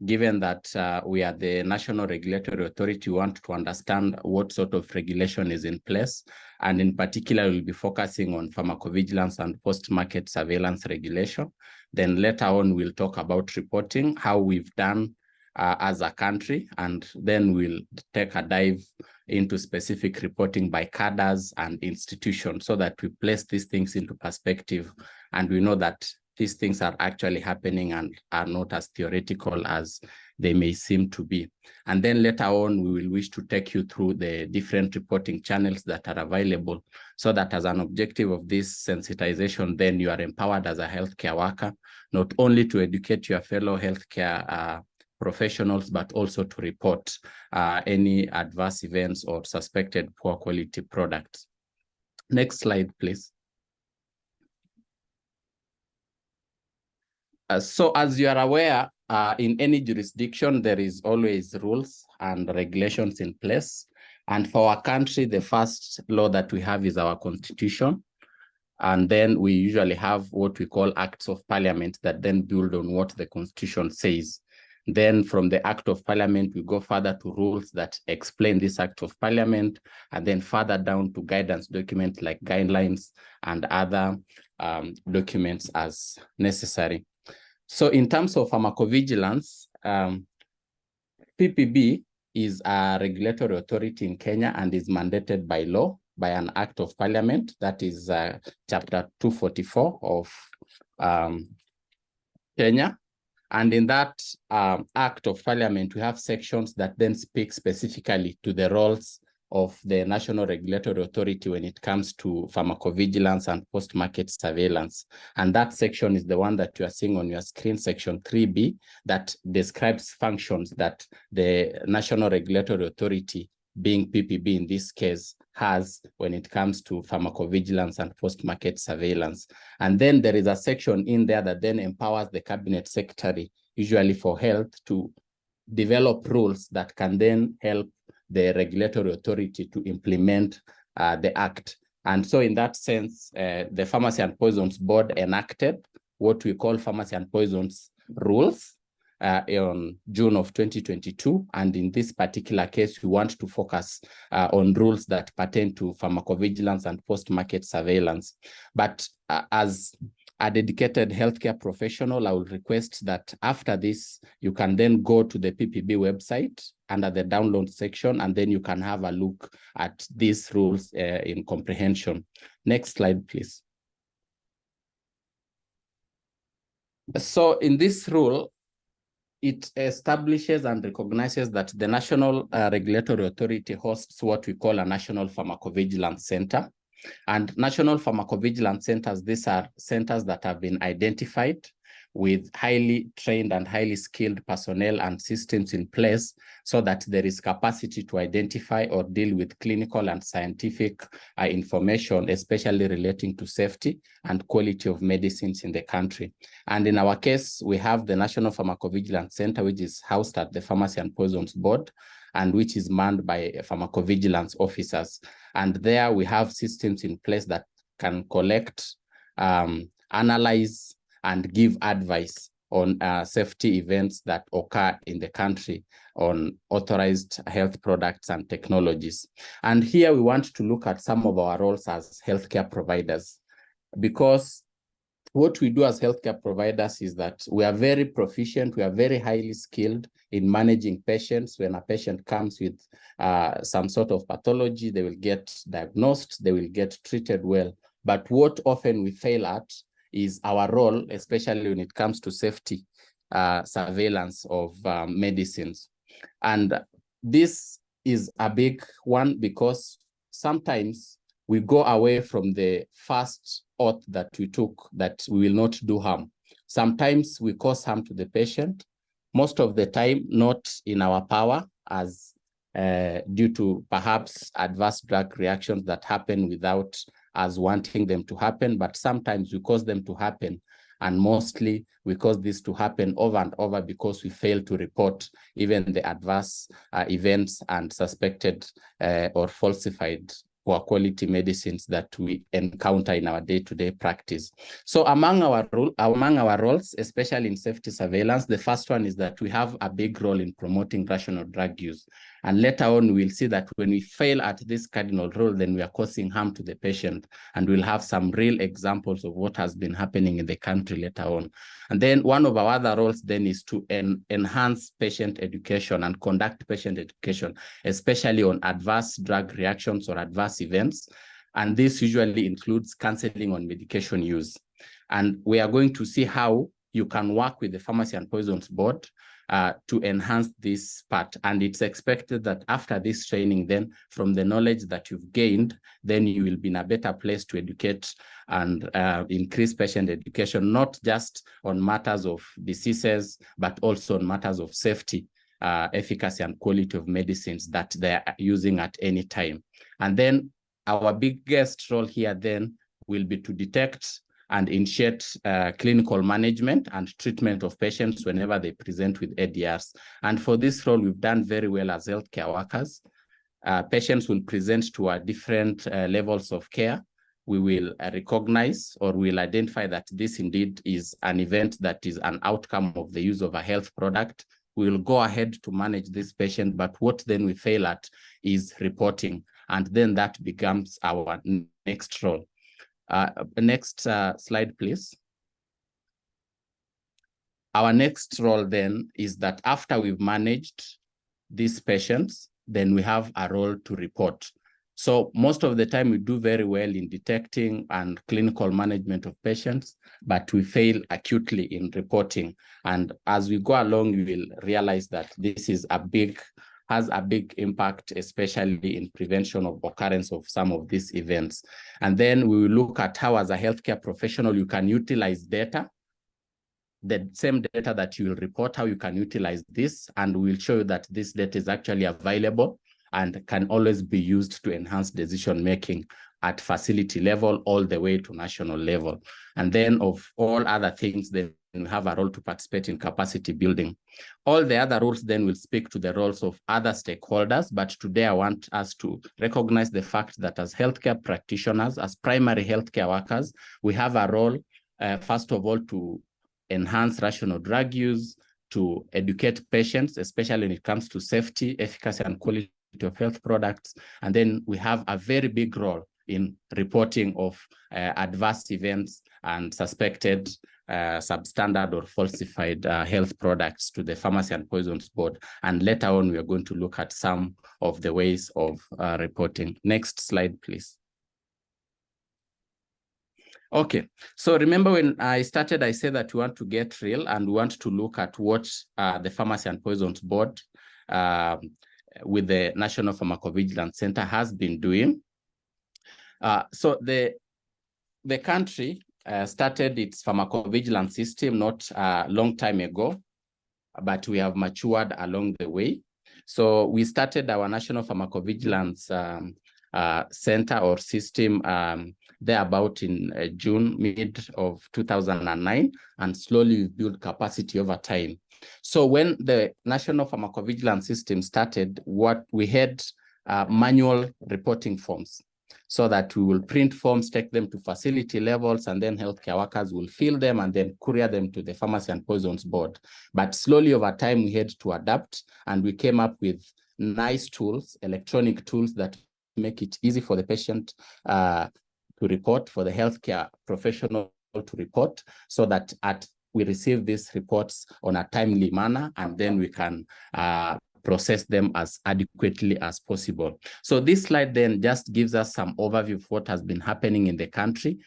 given that we are the national regulatory authority, we want to understand what sort of regulation is in place. And in particular, we'll be focusing on pharmacovigilance and post-market surveillance regulation. Then later on, we'll talk about reporting, how we've done as a country, and then we'll take a dive into specific reporting by cadres and institutions so that we place these things into perspective and we know that these things are actually happening and are not as theoretical as they may seem to be. And then later on, we will wish to take you through the different reporting channels that are available so that as an objective of this sensitization, then you are empowered as a healthcare worker, not only to educate your fellow healthcare professionals, but also to report any adverse events or suspected poor quality products. Next slide, please. So as you are aware, in any jurisdiction, there is always rules and regulations in place. And for our country, the first law that we have is our constitution. And then we usually have what we call acts of parliament that then build on what the constitution says. Then from the act of parliament, we go further to rules that explain this act of parliament, and then further down to guidance documents like guidelines and other documents as necessary. So in terms of pharmacovigilance, PPB is a regulatory authority in Kenya and is mandated by law by an act of parliament. That is chapter 244 of Kenya. And in that act of parliament, we have sections that then speak specifically to the roles of the National Regulatory Authority when it comes to pharmacovigilance and post-market surveillance. And that section is the one that you are seeing on your screen, section 3B, that describes functions that the National Regulatory Authority, being PPB in this case, has when it comes to pharmacovigilance and post-market surveillance. And then there is a section in there that then empowers the cabinet secretary, usually for health, to develop rules that can then help the regulatory authority to implement the act. And so in that sense, the Pharmacy and Poisons Board enacted what we call Pharmacy and Poisons rules on June of 2022. And in this particular case, we want to focus on rules that pertain to pharmacovigilance and post-market surveillance. But as a dedicated healthcare professional, I would request that after this, you can then go to the PPB website under the download section, and then you can have a look at these rules in comprehension. Next slide, please. So in this rule, it establishes and recognizes that the National Regulatory Authority hosts what we call a National Pharmacovigilance Center. And National Pharmacovigilance Centers, these are centers that have been identified with highly trained and highly skilled personnel and systems in place so that there is capacity to identify or deal with clinical and scientific information, especially relating to safety and quality of medicines in the country. And in our case, we have the National Pharmacovigilance Center, which is housed at the Pharmacy and Poisons Board, and which is manned by pharmacovigilance officers. And there we have systems in place that can collect, analyze, and give advice on safety events that occur in the country on authorized health products and technologies. And here we want to look at some of our roles as healthcare providers, because what we do as healthcare providers is that we are very proficient, we are very highly skilled in managing patients. When a patient comes with some sort of pathology, they will get diagnosed, they will get treated well. But what often we fail at is our role, especially when it comes to safety surveillance of medicines. And this is a big one because sometimes we go away from the first oath that we took that we will not do harm. Sometimes we cause harm to the patient, most of the time not in our power, as due to perhaps adverse drug reactions that happen without us wanting them to happen, but sometimes we cause them to happen. And mostly we cause this to happen over and over because we fail to report even the adverse events and suspected or falsified poor quality medicines that we encounter in our day-to-day practice. So among our roles, especially in safety surveillance, the first one is that we have a big role in promoting rational drug use. And later on, we'll see that when we fail at this cardinal role, then we are causing harm to the patient. And we'll have some real examples of what has been happening in the country later on. And then one of our other roles then is to enhance patient education and conduct patient education, especially on adverse drug reactions or adverse events. And this usually includes counseling on medication use. And we are going to see how you can work with the Pharmacy and Poisons Board to enhance this part. And it's expected that after this training, then from the knowledge that you've gained, then you will be in a better place to educate and increase patient education, not just on matters of diseases, but also on matters of safety, efficacy and quality of medicines that they're using at any time. And then our biggest role here then will be to detect and initiate clinical management and treatment of patients whenever they present with ADRs. And for this role, we've done very well as healthcare workers. Patients will present to our different levels of care. We will recognize or we'll identify that this indeed is an event that is an outcome of the use of a health product. We will go ahead to manage this patient, but what then we fail at is reporting. And then that becomes our next role. Next slide, please. Our next role then is that after we've managed these patients, then we have a role to report. So most of the time we do very well in detecting and clinical management of patients, but we fail acutely in reporting. And as we go along, you will realize that this is has a big impact, especially in prevention of occurrence of some of these events. And then we will look at how, as a healthcare professional, you can utilize data, the same data that you will report, how you can utilize this, and we'll show you that this data is actually available and can always be used to enhance decision-making at facility level all the way to national level. And then of all other things, then we have a role to participate in capacity building. All the other roles then will speak to the roles of other stakeholders, but today I want us to recognize the fact that as healthcare practitioners, as primary healthcare workers, we have a role, first of all, to enhance rational drug use, to educate patients, especially when it comes to safety, efficacy, and quality of health products. And then we have a very big role in reporting of adverse events and suspected substandard or falsified health products to the Pharmacy and Poisons Board. And later on, we are going to look at some of the ways of reporting. Next slide, please. Okay, so remember when I started, I said that we want to get real and we want to look at what the Pharmacy and Poisons Board with the National Pharmacovigilance Center has been doing. So the country started its pharmacovigilance system not a long time ago, but we have matured along the way. So we started our National Pharmacovigilance Center or system there about in June, mid of 2009, and slowly we've built capacity over time. So when the National Pharmacovigilance System started, what we had manual reporting forms, so that we will print forms, take them to facility levels, and then healthcare workers will fill them and then courier them to the Pharmacy and Poisons Board. But slowly over time, we had to adapt, and we came up with nice tools, electronic tools that make it easy for the patient to report, for the healthcare professional to report, so that we receive these reports on a timely manner, and then we can process them as adequately as possible. So this slide then just gives us some overview of what has been happening in the country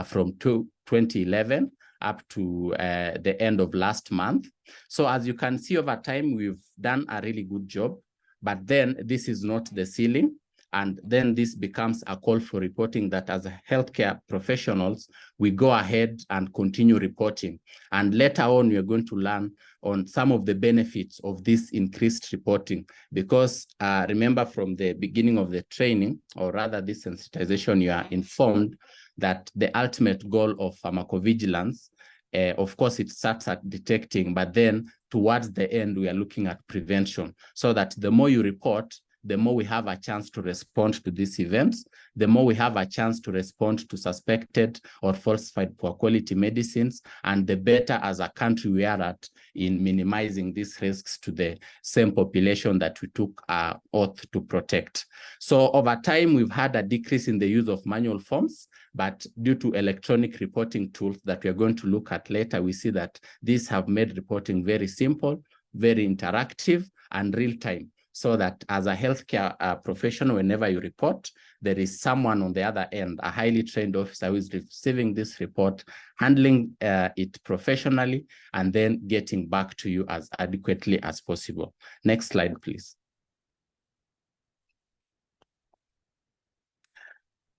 from 2011 up to the end of last month. So as you can see over time, we've done a really good job, but then this is not the ceiling. And then this becomes a call for reporting that as healthcare professionals, we go ahead and continue reporting. And later on, we are going to learn on some of the benefits of this increased reporting. Because remember from the beginning of the training, or rather this sensitization, you are informed that the ultimate goal of pharmacovigilance, of course, it starts at detecting, but then towards the end, we are looking at prevention, so that the more you report, the more we have a chance to respond to these events, the more we have a chance to respond to suspected or falsified poor quality medicines, and the better as a country we are at in minimizing these risks to the same population that we took our oath to protect. So over time, we've had a decrease in the use of manual forms, but due to electronic reporting tools that we are going to look at later, we see that these have made reporting very simple, very interactive, and real-time, so that as a healthcare professional, whenever you report, there is someone on the other end, a highly trained officer who is receiving this report, handling it professionally, and then getting back to you as adequately as possible. Next slide, please.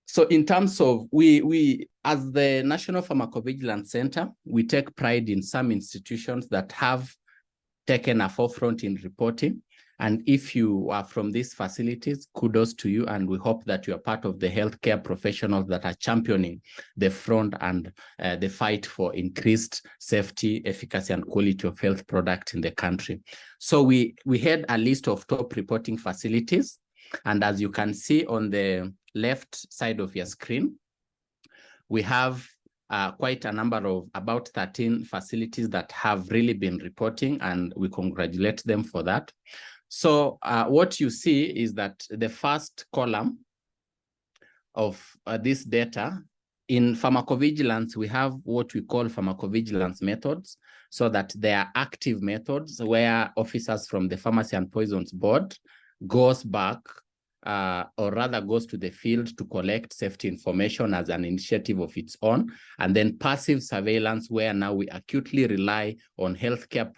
So in terms of, we as the National Pharmacovigilance Center, we take pride in some institutions that have taken a forefront in reporting. And if you are from these facilities, kudos to you. And we hope that you are part of the healthcare professionals that are championing the front and the fight for increased safety, efficacy, and quality of health products in the country. So we had a list of top reporting facilities. And as you can see on the left side of your screen, we have quite a number of about 13 facilities that have really been reporting, and we congratulate them for that. So what you see is that the first column of this data, in pharmacovigilance, we have what we call pharmacovigilance methods, so that they are active methods where officers from the Pharmacy and Poisons Board goes back or rather goes to the field to collect safety information as an initiative of its own, and then passive surveillance, where now we acutely rely on healthcare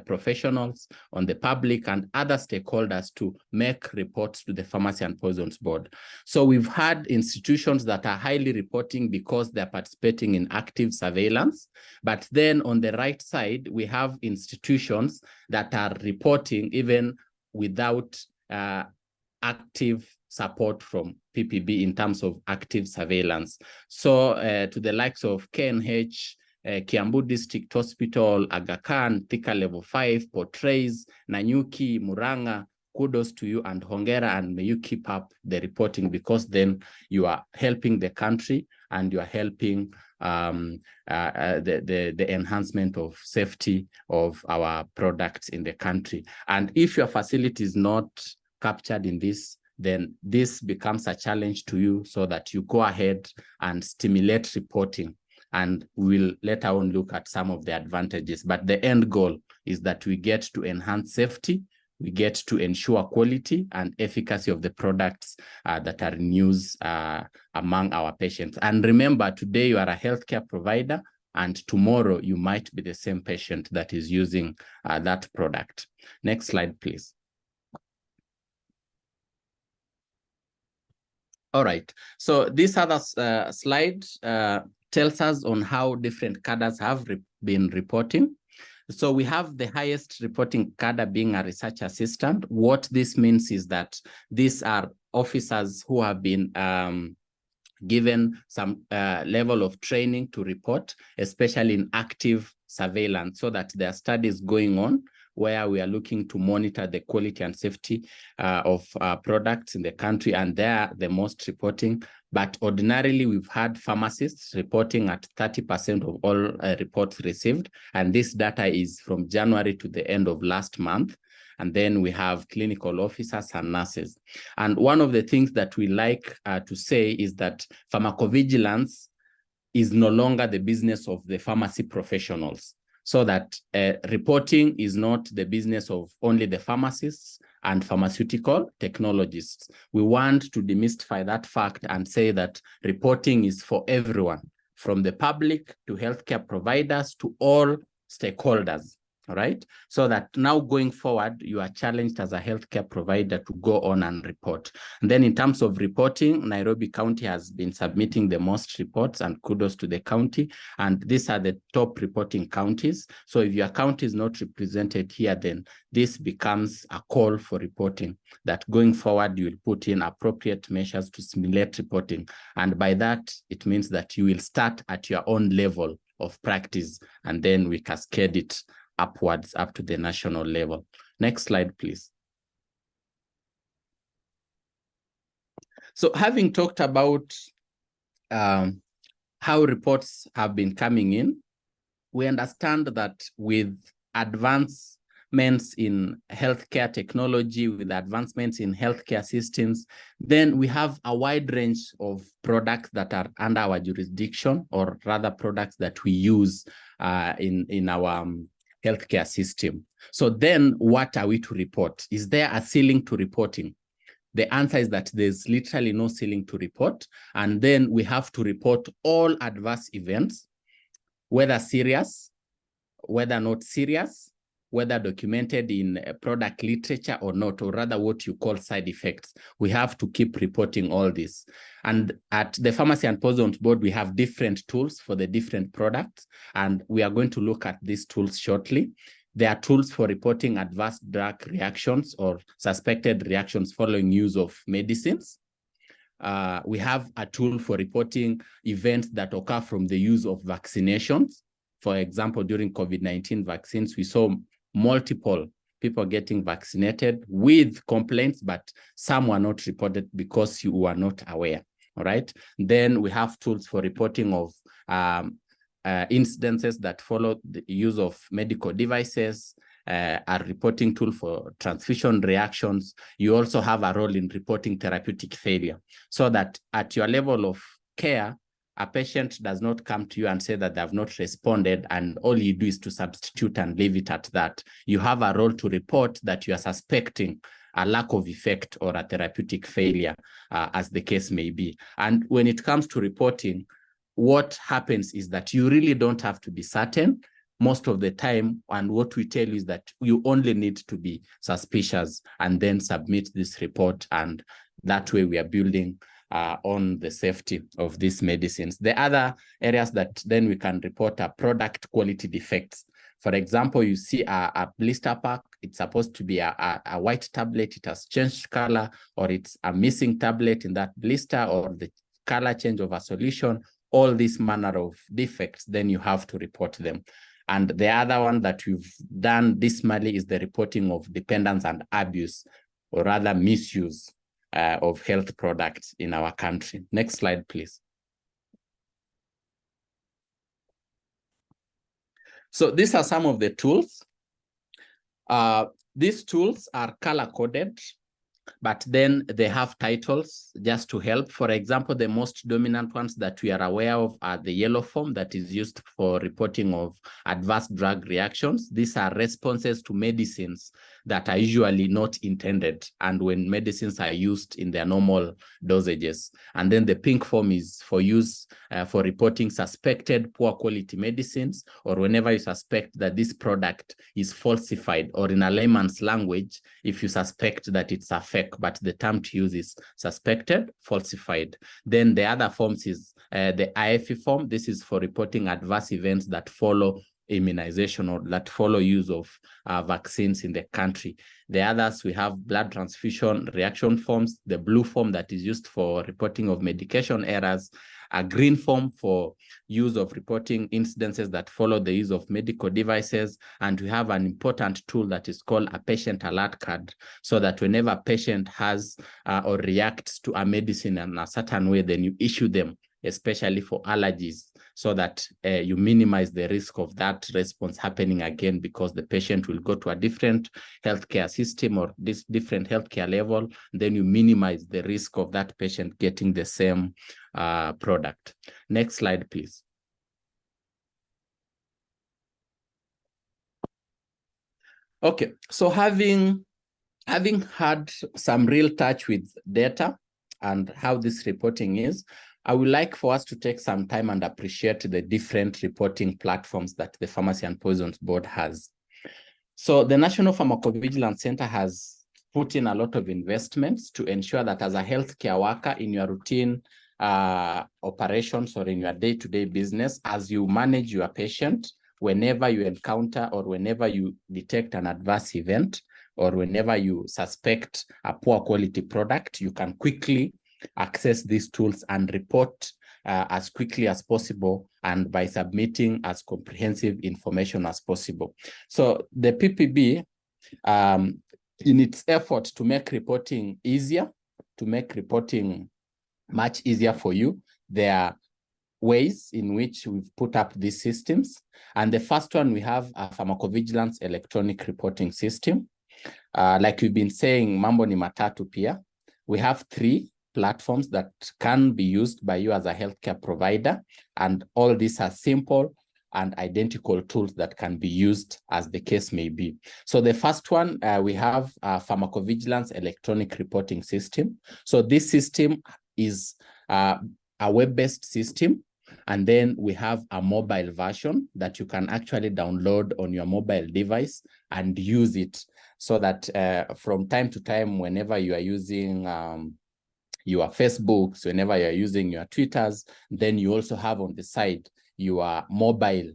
professionals, on the public and other stakeholders to make reports to the Pharmacy and Poisons Board. So we've had institutions that are highly reporting because they're participating in active surveillance, but then on the right side, we have institutions that are reporting even without active support from PPB in terms of active surveillance. So to the likes of KNH, Kiambu District Hospital, Aga Khan, Thika Level 5, Portrays, Nanyuki, Muranga, kudos to you and hongera, and may you keep up the reporting, because then you are helping the country and you are helping the enhancement of safety of our products in the country. And if your facility is not captured in this, then this becomes a challenge to you, so that you go ahead and stimulate reporting. And we'll later on look at some of the advantages. But the end goal is that we get to enhance safety, we get to ensure quality and efficacy of the products that are in use among our patients. And remember, today you are a healthcare provider, and tomorrow you might be the same patient that is using that product. Next slide, please. All right, so this other slide tells us on how different cadres have been reporting. So we have the highest reporting cadre being a research assistant. What this means is that these are officers who have been given some level of training to report, especially in active surveillance, so that there are studies going on where we are looking to monitor the quality and safety of products in the country, and they are the most reporting. But ordinarily, we've had pharmacists reporting at 30% of all reports received, and this data is from January to the end of last month. And then we have clinical officers and nurses. And one of the things that we like to say is that pharmacovigilance is no longer the business of the pharmacy professionals, so that reporting is not the business of only the pharmacists and pharmaceutical technologists. We want to demystify that fact and say that reporting is for everyone, from the public to healthcare providers to all stakeholders. All right, so that now going forward, you are challenged as a healthcare provider to go on and report. And then in terms of reporting, Nairobi County has been submitting the most reports, and kudos to the county. And these are the top reporting counties. So if your county is not represented here, then this becomes a call for reporting, that going forward, you will put in appropriate measures to stimulate reporting. And by that, it means that you will start at your own level of practice, and then we cascade it upwards up to the national level. Next slide, please. So having talked about how reports have been coming in, we understand that with advancements in healthcare technology, with advancements in healthcare systems, then we have a wide range of products that are under our jurisdiction, or rather products that we use in our healthcare system. So then what are we to report? Is there a ceiling to reporting? The answer is that there's literally no ceiling to report. And then we have to report all adverse events, whether serious, whether not serious, whether documented in product literature or not, or rather what you call side effects. We have to keep reporting all this. And at the Pharmacy and Poisons Board, we have different tools for the different products, and we are going to look at these tools shortly. There are tools for reporting adverse drug reactions or suspected reactions following use of medicines. We have a tool for reporting events that occur from the use of vaccinations. For example, during COVID-19 vaccines, we saw multiple people getting vaccinated with complaints, but some were not reported because you were not aware, all right? Then we have tools for reporting of incidences that follow the use of medical devices, a reporting tool for transfusion reactions. You also have a role in reporting therapeutic failure, so that at your level of care, a patient does not come to you and say that they have not responded, and all you do is to substitute and leave it at that. You have a role to report that you are suspecting a lack of effect or a therapeutic failure, as the case may be. And when it comes to reporting, what happens is that you really don't have to be certain most of the time, and what we tell you is that you only need to be suspicious and then submit this report, and that way we are building on the safety of these medicines. The other areas that then we can report are product quality defects. For example, you see a blister pack, it's supposed to be a white tablet, it has changed color, or it's a missing tablet in that blister, or the color change of a solution. All these manner of defects, then you have to report them. And the other one that we've done dismally is the reporting of dependence and abuse, or rather misuse of health products in our country. Next slide, please. So these are some of the tools. These tools are color-coded, but then they have titles just to help. For example, the most dominant ones that we are aware of are the yellow form that is used for reporting of adverse drug reactions. These are responses to medicines that are usually not intended, and when medicines are used in their normal dosages. And then the pink form is for use for reporting suspected poor quality medicines, or whenever you suspect that this product is falsified, or in a layman's language, if you suspect that it's a fake, but the term to use is suspected, falsified. Then the other forms is the IFE form. This is for reporting adverse events that follow immunization or that follow use of vaccines in the country. The others, we have blood transfusion reaction forms, the blue form that is used for reporting of medication errors, a green form for use of reporting incidences that follow the use of medical devices, and we have an important tool that is called a patient alert card, so that whenever a patient has or reacts to a medicine in a certain way, then you issue them, especially for allergies, so that you minimize the risk of that response happening again, because the patient will go to a different healthcare system or this different healthcare level. Then you minimize the risk of that patient getting the same product. Next slide, please. Okay, so having had some real touch with data and how this reporting is, I would like for us to take some time and appreciate the different reporting platforms that the Pharmacy and Poisons Board has. So the National Pharmacovigilance Center has put in a lot of investments to ensure that as a healthcare worker in your routine operations or in your day-to-day business, as you manage your patient, whenever you encounter or whenever you detect an adverse event, or whenever you suspect a poor quality product, you can quickly access these tools and report as quickly as possible, and by submitting as comprehensive information as possible. So the PPB, in its effort to make reporting easier, to make reporting much easier for you. There are ways in which we've put up these systems. And the first one, we have a pharmacovigilance electronic reporting system. Like we've been saying, mambo ni matatu pia. We have 3 platforms that can be used by you as a healthcare provider. And all these are simple and identical tools that can be used as the case may be. So the first one, we have a pharmacovigilance electronic reporting system. So this system is a web-based system. And then we have a mobile version that you can actually download on your mobile device and use it, so that from time to time, whenever you are using your Facebooks, whenever you're using your Twitters, then you also have on the side your mobile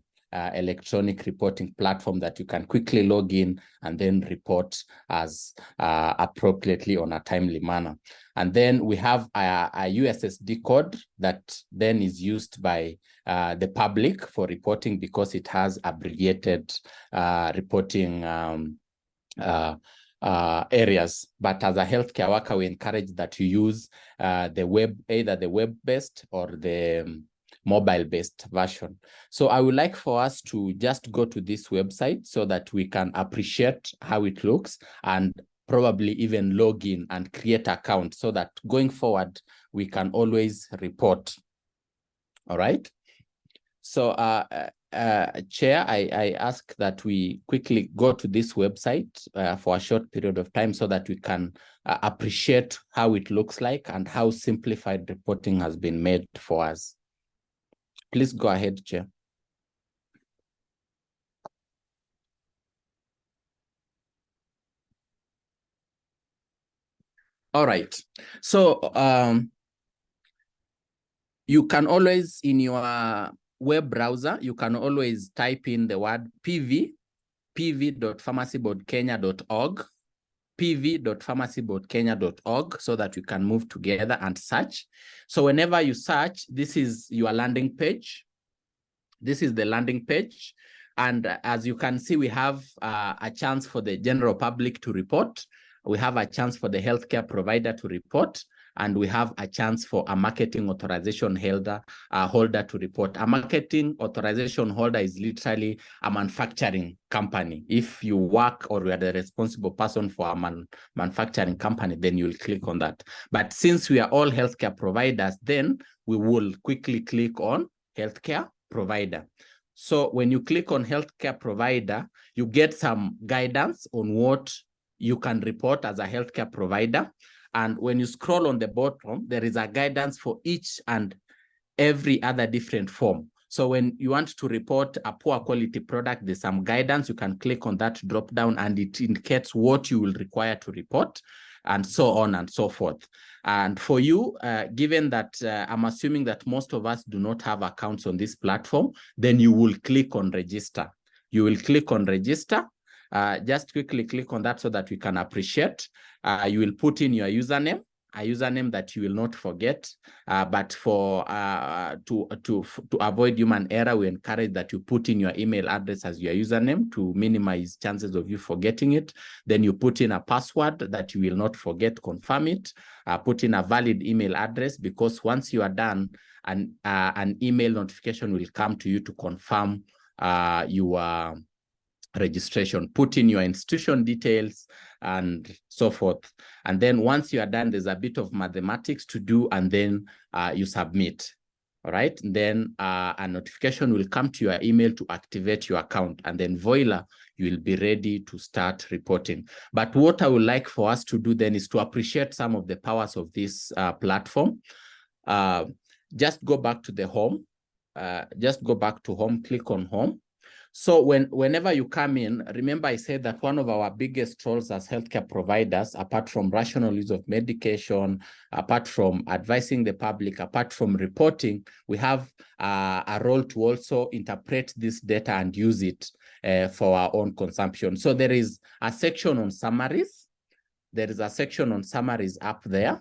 electronic reporting platform that you can quickly log in and then report as appropriately on a timely manner. And then we have a USSD code that then is used by the public for reporting, because it has abbreviated reporting areas. But as a healthcare worker, we encourage that you use the web, either the web-based or the mobile-based version. So I would like for us to just go to this website so that we can appreciate how it looks, and probably even log in and create an account, so that going forward, we can always report. All right. So Chair, I ask that we quickly go to this website for a short period of time, so that we can appreciate how it looks like and how simplified reporting has been made for us. Please go ahead, Chair. All right. So you can always, in your web browser, you can always type in the word pv.pharmacyboardkenya.org, pv.pharmacyboardkenya.org, so that you can move together and search. So whenever you search, this is your landing page. This is the landing page. And as you can see, we have a chance for the general public to report. We have a chance for the healthcare provider to report. And we have a chance for a marketing authorization holder to report. A marketing authorization holder is literally a manufacturing company. If you work or you are the responsible person for a manufacturing company, then you'll click on that. But since we are all healthcare providers, then we will quickly click on healthcare provider. So when you click on healthcare provider, you get some guidance on what you can report as a healthcare provider. And when you scroll on the bottom, there is a guidance for each and every other different form. So when you want to report a poor quality product, there's some guidance. You can click on that drop down and it indicates what you will require to report, and so on and so forth. And for you, given that I'm assuming that most of us do not have accounts on this platform, then you will click on register. You will click on register. Just quickly click on that so that we can appreciate. You will put in your username, a username that you will not forget. But for to avoid human error, we encourage that you put in your email address as your username to minimize chances of you forgetting it. Then you put in a password that you will not forget, confirm it. Put in a valid email address, because once you are done, an email notification will come to you to confirm your registration. Put in your institution details and so forth. And then once you are done, there's a bit of mathematics to do, and then you submit. All right. And then a notification will come to your email to activate your account, and then voila, you will be ready to start reporting. But what I would like for us to do then is to appreciate some of the powers of this platform. Just go back to the home. Just go back to home, click on home. So whenever you come in, remember I said that one of our biggest roles as healthcare providers, apart from rational use of medication, apart from advising the public, apart from reporting, we have a role to also interpret this data and use it for our own consumption. So there is a section on summaries. There is a section on summaries up there.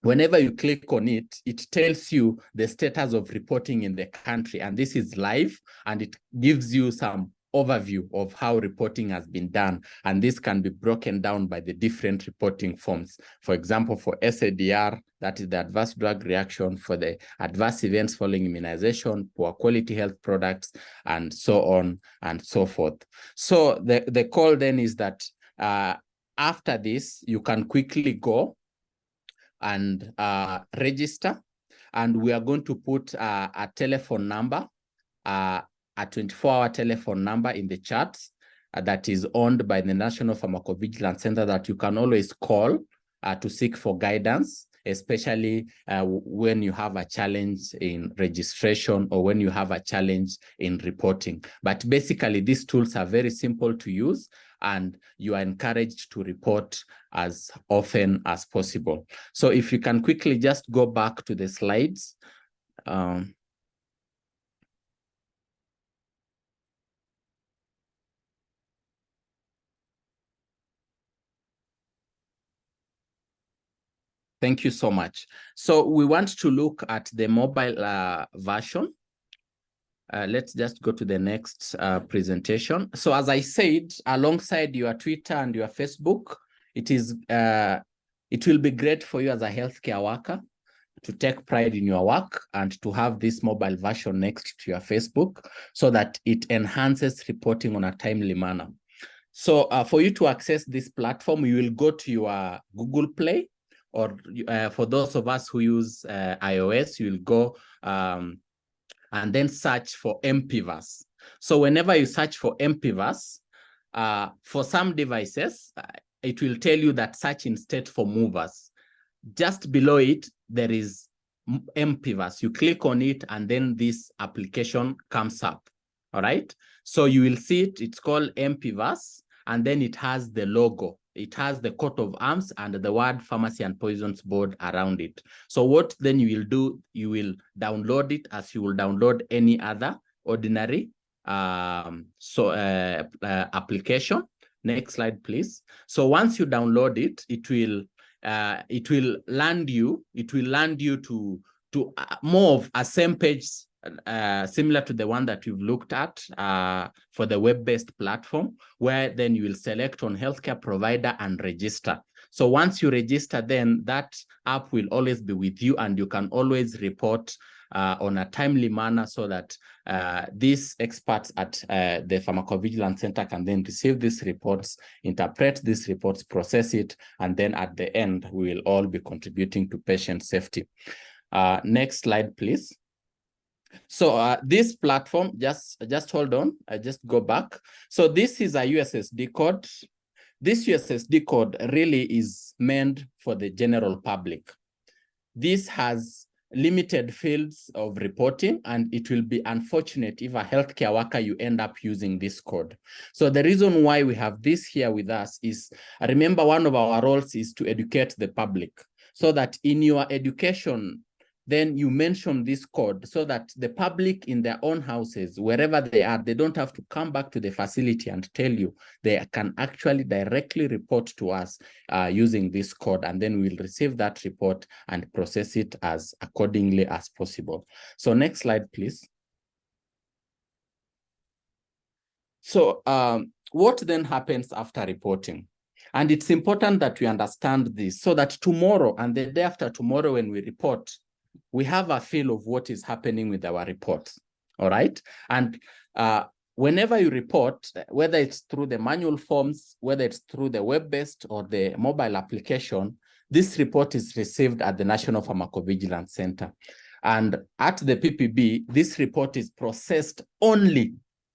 Whenever you click on it, it tells you the status of reporting in the country. And this is live, and it gives you some overview of how reporting has been done. And this can be broken down by the different reporting forms. For example, for SADR, that is the adverse drug reaction, for the adverse events following immunization, poor quality health products, and so on and so forth. So the call then is that after this, you can quickly go and register. And we are going to put a telephone number, a 24-hour telephone number in the charts that is owned by the National Pharmacovigilance Center that you can always call to seek for guidance, especially when you have a challenge in registration or when you have a challenge in reporting. But basically, these tools are very simple to use, and you are encouraged to report as often as possible. So if you can quickly just go back to the slides. Thank you so much. So we want to look at the mobile version. Let's just go to the next presentation. So as I said, alongside your Twitter and your Facebook, it will be great for you as a healthcare worker to take pride in your work and to have this mobile version next to your Facebook so that it enhances reporting on a timely manner. So for you to access this platform, you will go to your Google Play, or for those of us who use iOS, you will go and then search for MPverse. So whenever you search for MPverse, for some devices, it will tell you that search instead for movers. Just below it, there is MPverse. You click on it, and then this application comes up. All right. So you will see it. It's called MPverse, and then it has the logo. It has the coat of arms and the word Pharmacy and Poisons Board around it. So what then you will do, you will download it as you will download any other ordinary application. Next slide, please. So once you download it, it will land you to more of a same page similar to the one that you've looked at for the web-based platform, where then you will select on healthcare provider and register. So once you register, then that app will always be with you, and you can always report on a timely manner so that these experts at the Pharmacovigilance Center can then receive these reports, interpret these reports, process it, and then at the end, we will all be contributing to patient safety. Next slide, please. So this platform, just hold on, I just go back. So this is a USSD code. This USSD code really is meant for the general public. This has limited fields of reporting, and it will be unfortunate if a healthcare worker you end up using this code. So the reason why we have this here with us is, remember, one of our roles is to educate the public, so that in your education, then you mention this code so that the public in their own houses, wherever they are, they don't have to come back to the facility and tell you. They can actually directly report to us using this code, and then we'll receive that report and process it as accordingly as possible. So next slide, please. So what then happens after reporting? And it's important that we understand this so that tomorrow and the day after tomorrow when we report, we have a feel of what is happening with our reports, all right? And whenever you report, whether it's through the manual forms, whether it's through the web-based or the mobile application, this report is received at the National Pharmacovigilance Center. And at the PPB, this report is processed only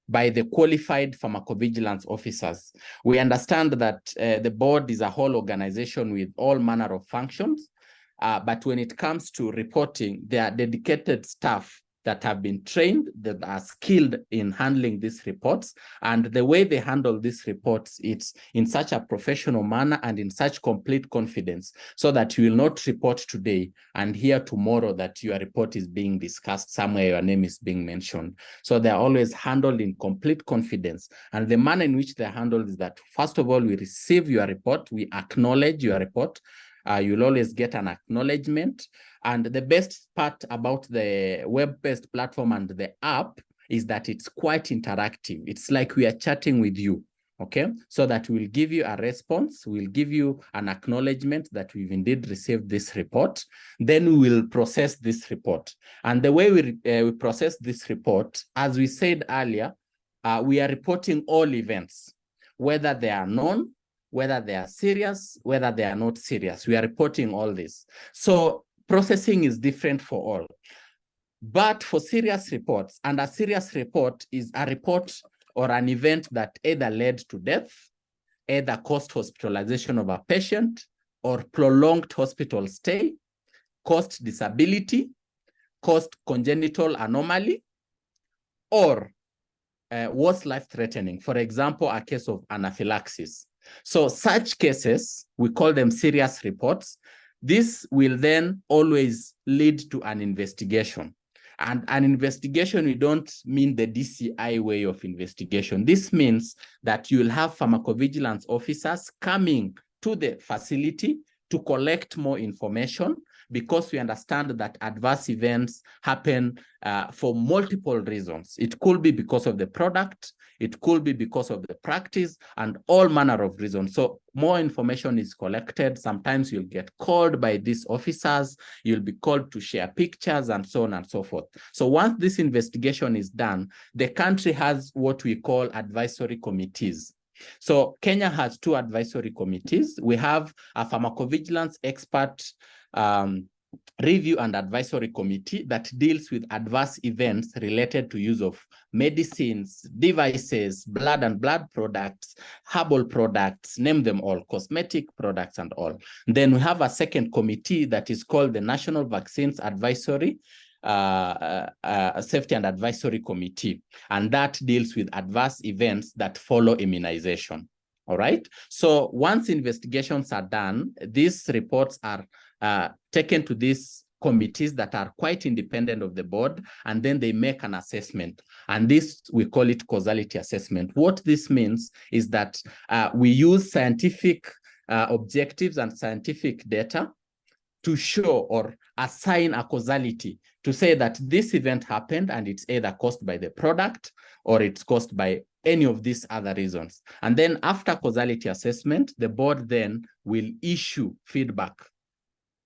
by the qualified pharmacovigilance officers. We understand that the board is a whole organization with all manner of functions. But when it comes to reporting, there are dedicated staff that have been trained, that are skilled in handling these reports. And the way they handle these reports, it's in such a professional manner and in such complete confidence, so that you will not report today and hear tomorrow that your report is being discussed somewhere, your name is being mentioned. So they're always handled in complete confidence. And the manner in which they're handled is that, first of all, we receive your report, we acknowledge your report. You'll always get an acknowledgement. And the best part about the web-based platform and the app is that it's quite interactive. It's like we are chatting with you, okay? So that we'll give you a response, we'll give you an acknowledgement that we've indeed received this report, then we will process this report. And the way we process this report, as we said earlier, we are reporting all events, whether they are known, whether they are serious, whether they are not serious. We are reporting all this. So processing is different for all. But for serious reports, and a serious report is a report or an event that either led to death, either caused hospitalization of a patient, or prolonged hospital stay, caused disability, caused congenital anomaly, or was life-threatening. For example, a case of anaphylaxis. So such cases, we call them serious reports. This will then always lead to an investigation. And an investigation, we don't mean the DCI way of investigation. This means that you'll have pharmacovigilance officers coming to the facility to collect more information, because we understand that adverse events happen for multiple reasons. It could be because of the product, it could be because of the practice, and all manner of reasons. So more information is collected. Sometimes you'll get called by these officers, you'll be called to share pictures and so on and so forth. So once this investigation is done, the country has what we call advisory committees. So Kenya has 2 advisory committees. We have a pharmacovigilance expert review and advisory committee that deals with adverse events related to use of medicines, devices, blood and blood products, herbal products, name them all, cosmetic products and all. Then we have a second committee that is called the National Vaccines Advisory Safety and Advisory Committee, and that deals with adverse events that follow immunization. All right. So once investigations are done, these reports are taken to these committees that are quite independent of the board, and then they make an assessment. And this, we call it causality assessment. What this means is that we use scientific objectives and scientific data to show or assign a causality to say that this event happened and it's either caused by the product or it's caused by any of these other reasons. And then after causality assessment, the board then will issue feedback.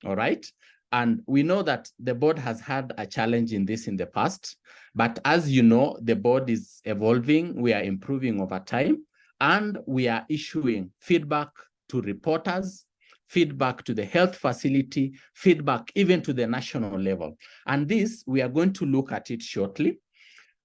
All right. And we know that the board has had a challenge in this in the past, but as you know, the board is evolving, we are improving over time, and we are issuing feedback to reporters, feedback to the health facility, feedback even to the national level. And this, we are going to look at it shortly.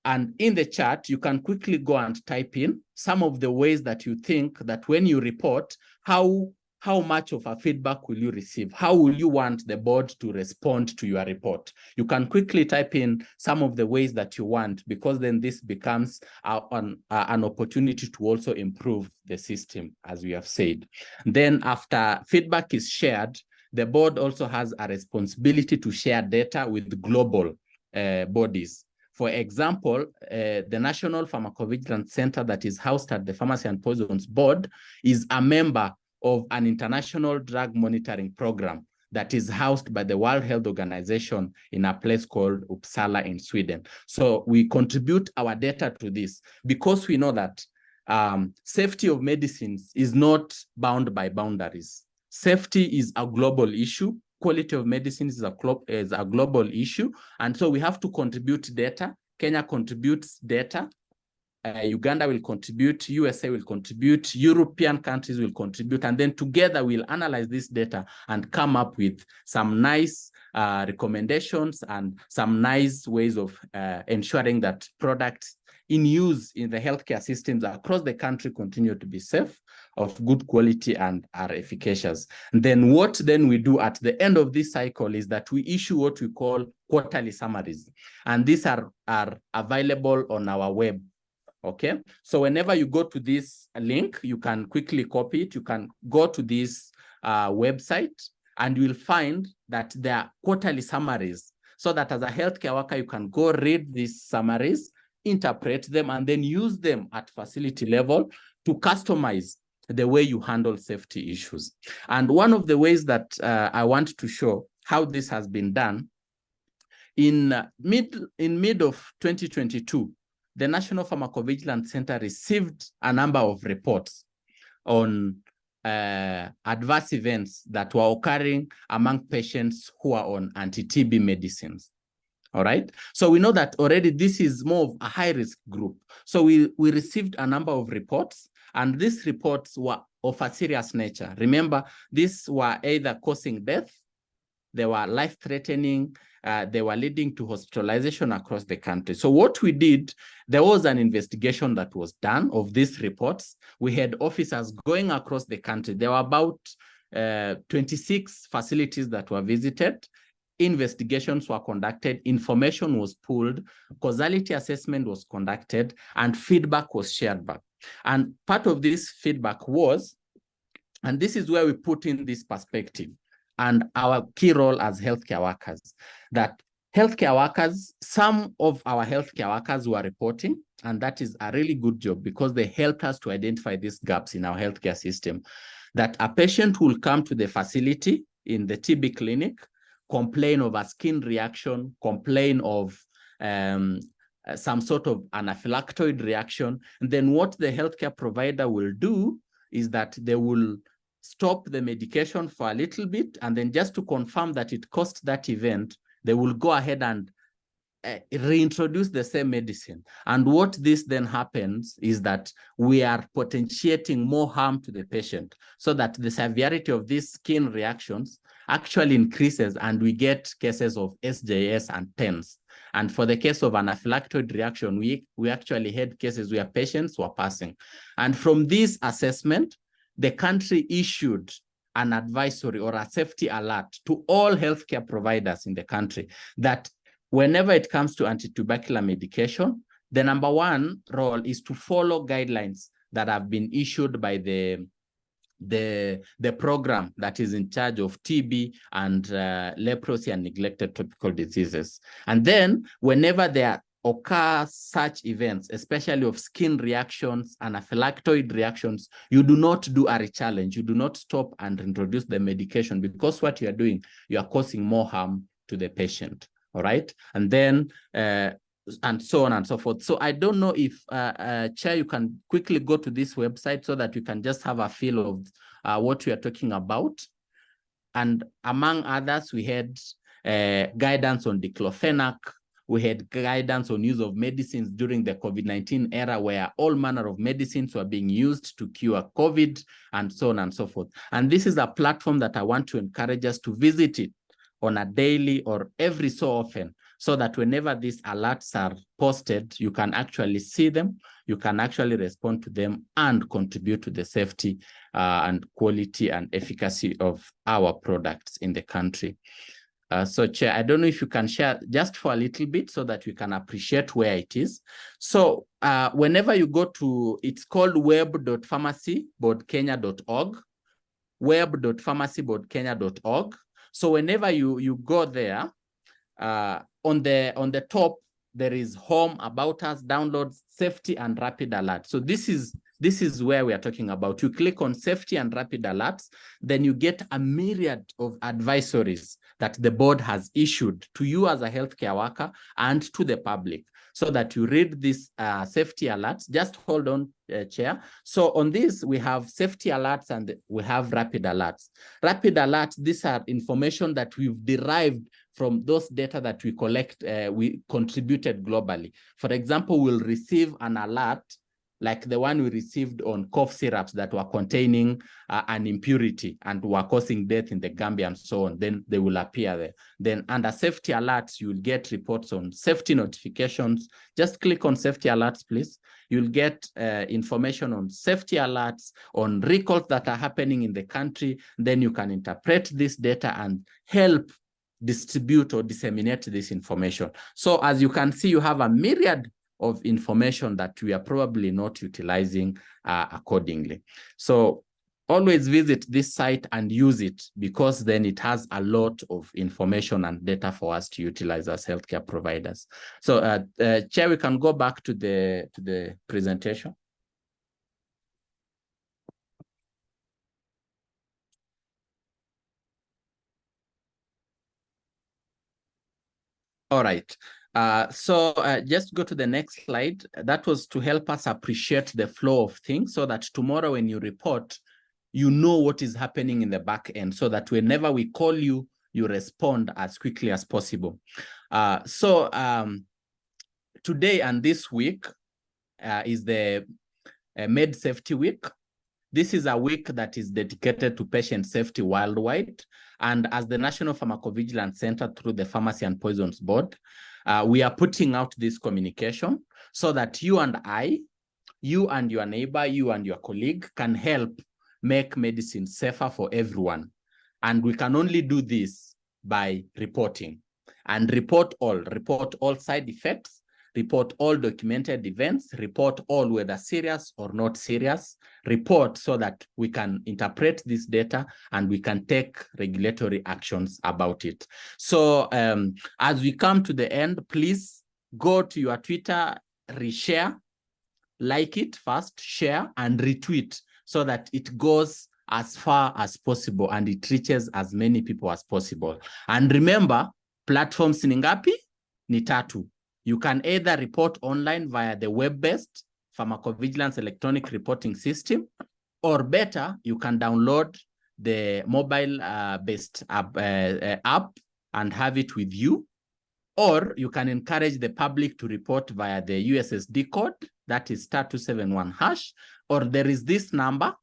And in the chat, you can quickly go and type in some of the ways that you think that when you report, how much of a feedback will you receive? How will you want the board to respond to your report? You can quickly type in some of the ways that you want, because then this becomes an opportunity to also improve the system, as we have said. Then after feedback is shared, the board also has a responsibility to share data with global bodies. For example, the National Pharmacovigilance Center that is housed at the Pharmacy and Poisons Board is a member of an international drug monitoring program that is housed by the World Health Organization in a place called Uppsala in Sweden. So we contribute our data to this because we know that safety of medicines is not bound by boundaries. Safety is a global issue. Quality of medicines is a global issue. And so we have to contribute data. Kenya contributes data. Uganda will contribute, USA will contribute, European countries will contribute, and then together we'll analyze this data and come up with some nice recommendations and some nice ways of ensuring that products in use in the healthcare systems across the country continue to be safe, of good quality, and are efficacious. And then what then we do at the end of this cycle is that we issue what we call quarterly summaries. And these are available on our web. Okay, so whenever you go to this link, you can quickly copy it. You can go to this website and you will find that there are quarterly summaries, so that as a healthcare worker, you can go read these summaries, interpret them, and then use them at facility level to customize the way you handle safety issues. And one of the ways that I want to show how this has been done, in mid of 2022, the National Pharmacovigilance Center received a number of reports on adverse events that were occurring among patients who are on anti-TB medicines. All right. So we know that already this is more of a high-risk group. So we received a number of reports, and these reports were of a serious nature. Remember, these were either causing death, they were life-threatening, they were leading to hospitalization across the country. So what we did, there was an investigation that was done of these reports. We had officers going across the country. There were about 26 facilities that were visited. Investigations were conducted, information was pulled, causality assessment was conducted, and feedback was shared back. And part of this feedback was, and this is where we put in this perspective and our key role as healthcare workers, that healthcare workers, some of our healthcare workers were reporting, and that is a really good job because they helped us to identify these gaps in our healthcare system, that a patient will come to the facility in the TB clinic, complain of a skin reaction, complain of some sort of anaphylactoid reaction. And then what the healthcare provider will do is that they will stop the medication for a little bit, and then just to confirm that it caused that event, they will go ahead and reintroduce the same medicine. And what this then happens is that we are potentiating more harm to the patient, so that the severity of these skin reactions actually increases, and we get cases of SJS and TENS. And for the case of anaphylactoid reaction, we actually had cases where patients were passing. And from this assessment, the country issued an advisory or a safety alert to all healthcare providers in the country that whenever it comes to antitubercular medication, the number one role is to follow guidelines that have been issued by the program that is in charge of TB and leprosy and neglected tropical diseases. And then whenever there occur such events, especially of skin reactions, anaphylactoid reactions, you do not do a rechallenge. You do not stop and introduce the medication, because what you are doing, you are causing more harm to the patient. All right. And then, and so on and so forth. So I don't know if, Chair, you can quickly go to this website so that you can just have a feel of what we are talking about. And among others, we had guidance on diclofenac. We had guidance on use of medicines during the COVID-19 era, where all manner of medicines were being used to cure COVID, and so on and so forth. And this is a platform that I want to encourage us to visit it on a daily or every so often, so that whenever these alerts are posted, you can actually see them, you can actually respond to them and contribute to the safety and quality and efficacy of our products in the country. So Chair, I don't know if you can share just for a little bit so that we can appreciate where it is. So whenever you go to, it's called web.pharmacyboardkenya.org, web.pharmacyboardkenya.org. So whenever you go there, on the top, there is home, about us, downloads, safety, and rapid alert. So this is where we are talking about. You click on safety and rapid alerts, then you get a myriad of advisories that the board has issued to you as a healthcare worker and to the public, so that you read these safety alerts. Just hold on, Chair. So on this, we have safety alerts and we have rapid alerts. Rapid alerts, these are information that we've derived from those data that we collect, we contributed globally. For example, we'll receive an alert like the one we received on cough syrups that were containing an impurity and were causing death in the Gambia and so on. Then they will appear there. Then under safety alerts, you'll get reports on safety notifications. Just click on safety alerts, please. You'll get information on safety alerts, on recalls that are happening in the country. Then you can interpret this data and help distribute or disseminate this information. So as you can see, you have a myriad of information that we are probably not utilizing accordingly. So always visit this site and use it, because then it has a lot of information and data for us to utilize as healthcare providers. So Chair, we can go back to the presentation. All right. Just go to the next slide. That was to help us appreciate the flow of things so that tomorrow when you report, you know what is happening in the back end so that whenever we call you, you respond as quickly as possible. Today and this week is the Med Safety Week. This is a week that is dedicated to patient safety worldwide. And as the National Pharmacovigilance Center through the Pharmacy and Poisons Board, we are putting out this communication so that you and I, you and your neighbor, you and your colleague can help make medicine safer for everyone. And we can only do this by reporting. And report all side effects, report all documented events, report all whether serious or not serious, report so that we can interpret this data and we can take regulatory actions about it. So as we come to the end, please go to your Twitter, reshare, like it first, share and retweet so that it goes as far as possible and it reaches as many people as possible. And remember, platforms ni ngapi? Ni tatu. You can either report online via the web-based Pharmacovigilance electronic reporting system, or better, you can download the mobile-based app and have it with you. Or you can encourage the public to report via the USSD code, that is *271#, or there is this number,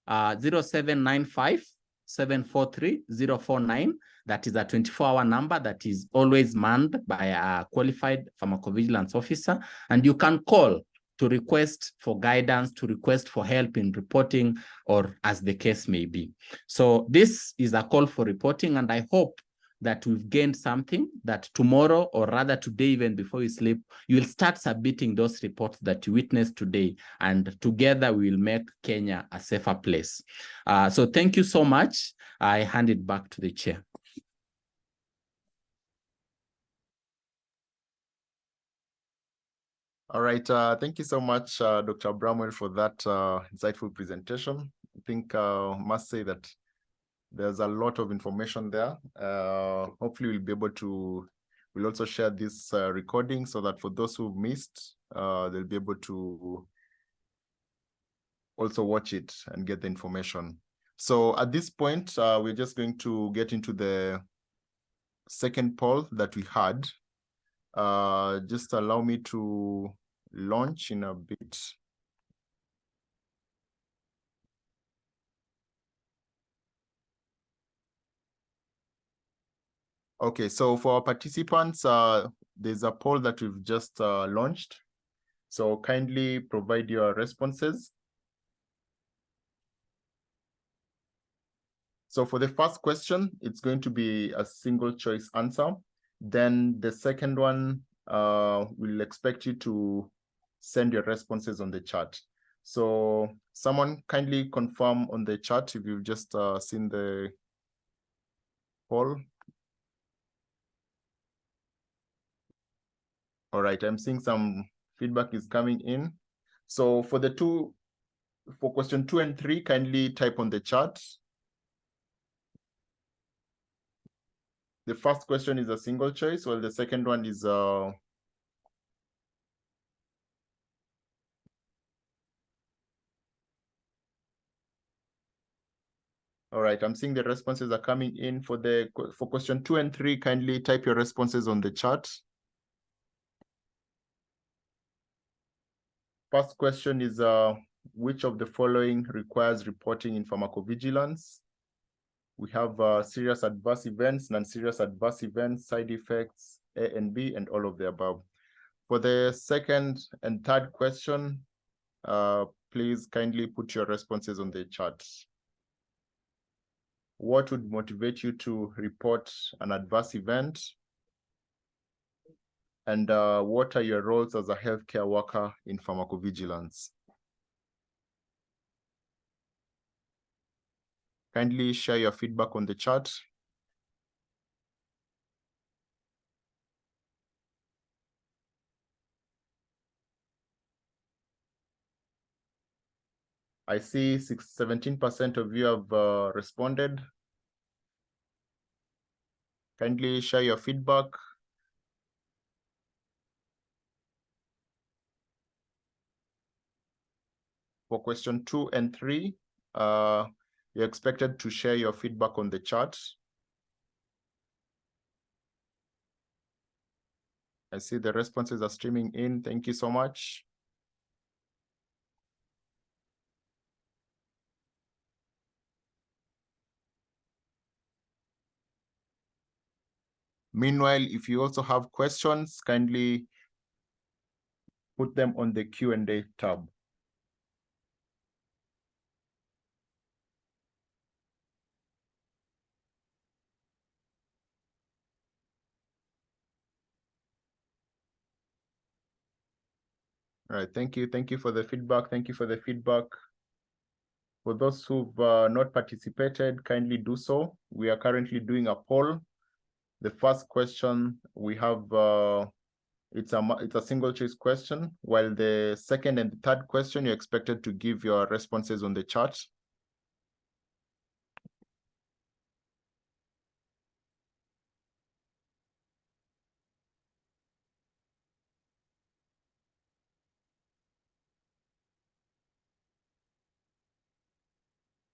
0795 743 049. That is a 24-hour number that is always manned by a qualified pharmacovigilance officer. And you can call to request for guidance, to request for help in reporting, or as the case may be. So this is a call for reporting, and I hope that we've gained something, that tomorrow, or rather today, even before you sleep, you will start submitting those reports that you witnessed today, and together we will make Kenya a safer place. So thank you so much. I hand it back to the chair. All right, thank you so much, Dr. Bramwell, for that insightful presentation. I think I must say that there's a lot of information there. Hopefully we'll be able to, we'll also share this recording so that for those who've missed, they'll be able to also watch it and get the information. So at this point, we're just going to get into the second poll that we had. Just allow me to launch in a bit. Okay, so for our participants, there's a poll that we've just launched. So kindly provide your responses. So for the first question, it's going to be a single choice answer. Then the second one, we'll expect you to send your responses on the chat. So someone kindly confirm on the chat if you've just seen the poll. All right, I'm seeing some feedback is coming in. So for question 2 and 3, kindly type on the chat. The first question is a single choice, while the second one is all right, I'm seeing the responses are coming in. For question 2 and 3, kindly type your responses on the chat. First question is, which of the following requires reporting in pharmacovigilance? We have serious adverse events, non-serious adverse events, side effects, A and B, and all of the above. For the second and third question, please kindly put your responses on the chat. What would motivate you to report an adverse event? And what are your roles as a healthcare worker in pharmacovigilance? Kindly share your feedback on the chat. I see 17% of you have responded. Kindly share your feedback. for question 2 and 3, you're expected to share your feedback on the chat. I see the responses are streaming in. Thank you so much. Meanwhile, if you also have questions, kindly put them on the Q&A tab. All right, thank you. Thank you for the feedback. Thank you for the feedback. For those who've not participated, kindly do so. We are currently doing a poll. The first question we have, it's a single choice question, while the second and the third question, you're expected to give your responses on the chat.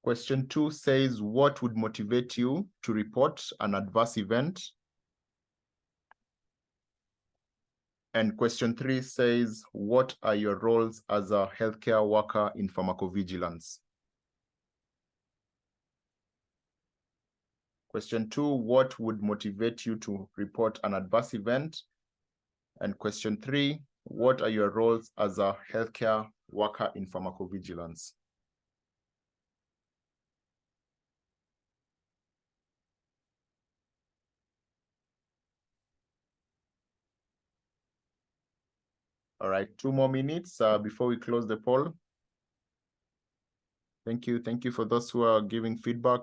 Question 2 says, what would motivate you to report an adverse event? And question 3 says, what are your roles as a healthcare worker in pharmacovigilance? Question 2, what would motivate you to report an adverse event? And question 3, what are your roles as a healthcare worker in pharmacovigilance? All right, 2 more minutes before we close the poll. Thank you. Thank you for those who are giving feedback.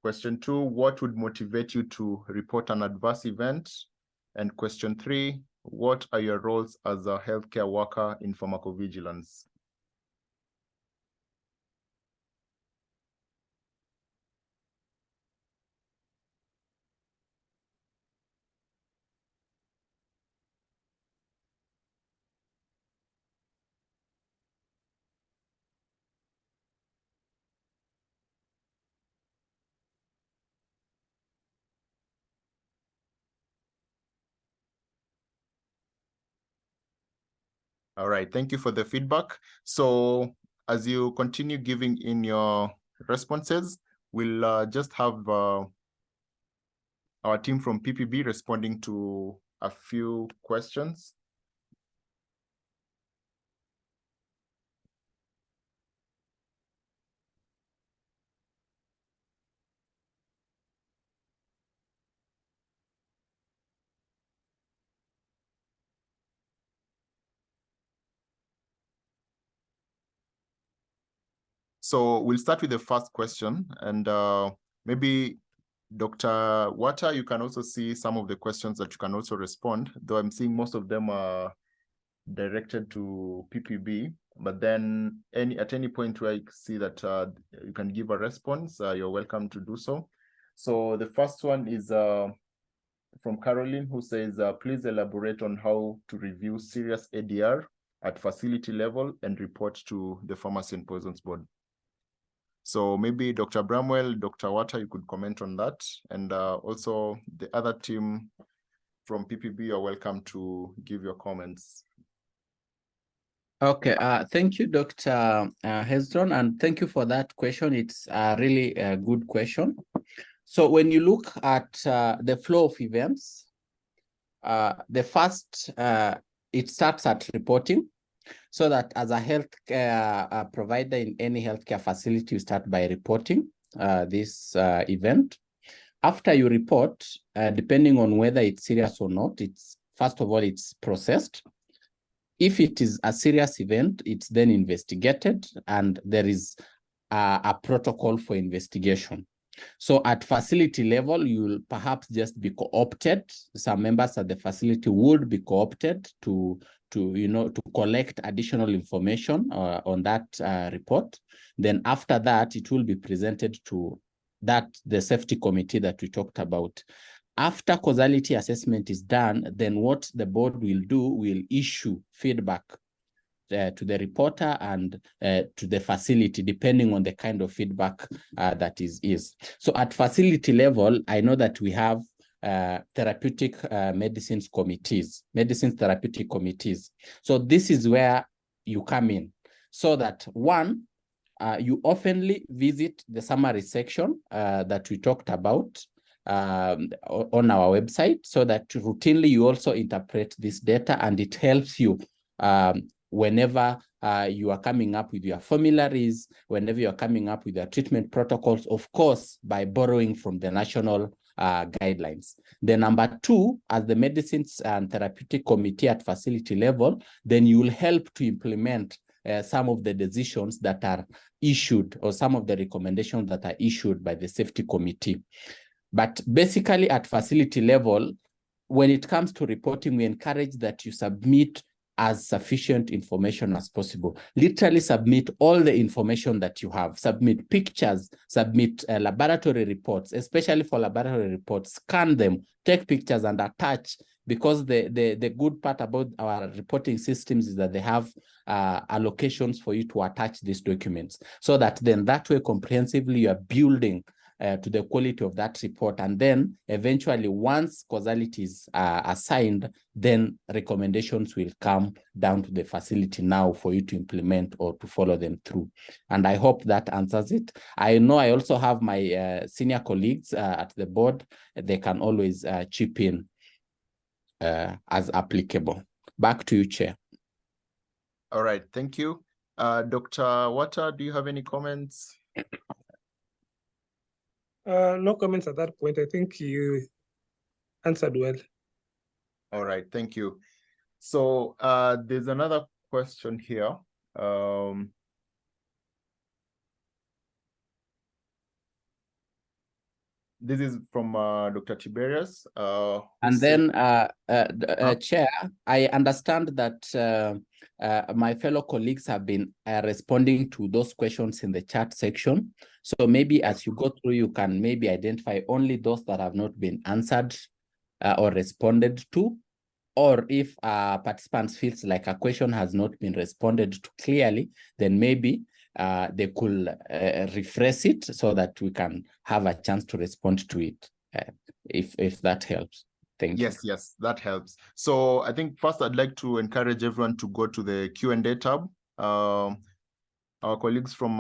Question 2, what would motivate you to report an adverse event? And question 3, what are your roles as a healthcare worker in pharmacovigilance? All right, thank you for the feedback. So as you continue giving in your responses, we'll just have our team from PPB responding to a few questions. So we'll start with the first question, and maybe Dr. Wata, you can also see some of the questions that you can also respond, though I'm seeing most of them are directed to PPB, but then at any point where you see that you can give a response, you're welcome to do so. So the first one is from Caroline, who says, please elaborate on how to review serious ADR at facility level and report to the Pharmacy and Poisons Board. So maybe Dr. Bramwell, Dr. Wata, you could comment on that. And also the other team from PPB, you're welcome to give your comments. Okay, thank you, Dr. Hezron, and thank you for that question. It's really a good question. So when you look at the flow of events, the first, it starts at reporting. So that as a healthcare provider in any healthcare facility, you start by reporting this event. After you report, depending on whether it's serious or not, it's first of all, it's processed. If it is a serious event, it's then investigated, and there is a protocol for investigation. So at facility level, you'll perhaps just be co-opted. Some members at the facility would be co-opted to collect additional information on that report. Then after that, it will be presented to the safety committee that we talked about. After causality assessment is done, then what the board will do will issue feedback to the reporter and to the facility, depending on the kind of feedback that is. So at facility level, I know that we have therapeutic medicines therapeutic committees. So this is where you come in, so that one, you oftenly visit the summary section that we talked about on our website, so that routinely you also interpret this data, and it helps you whenever you are coming up with your formularies, whenever you are coming up with your treatment protocols, of course, by borrowing from the national guidelines. The number two, as the medicines and therapeutic committee at facility level, then you will help to implement some of the decisions that are issued, or some of the recommendations that are issued by the safety committee. But basically at facility level, when it comes to reporting, we encourage that you submit as sufficient information as possible. Literally submit all the information that you have. Submit pictures, submit laboratory reports, especially for laboratory reports. Scan them, take pictures and attach, because the good part about our reporting systems is that they have allocations for you to attach these documents, so that then that way comprehensively you are building to the quality of that report. And then eventually, once causality is assigned, then recommendations will come down to the facility now for you to implement or to follow them through. And I hope that answers it. I know I also have my senior colleagues at the board. They can always chip in as applicable. Back to you, Chair. All right, thank you. Dr. Wata, do you have any comments? No comments at that point. I think you answered well. All right, thank you. So there's another question here. This is from Dr. Tiberius. And then, Chair, I understand that my fellow colleagues have been responding to those questions in the chat section. So maybe as you go through, you can maybe identify only those that have not been answered or responded to. Or if participants feels like a question has not been responded to clearly, then maybe they could rephrase it so that we can have a chance to respond to it, if that helps. Thank you. Yes, that helps. So I think first I'd like to encourage everyone to go to the Q&A tab. Our colleagues from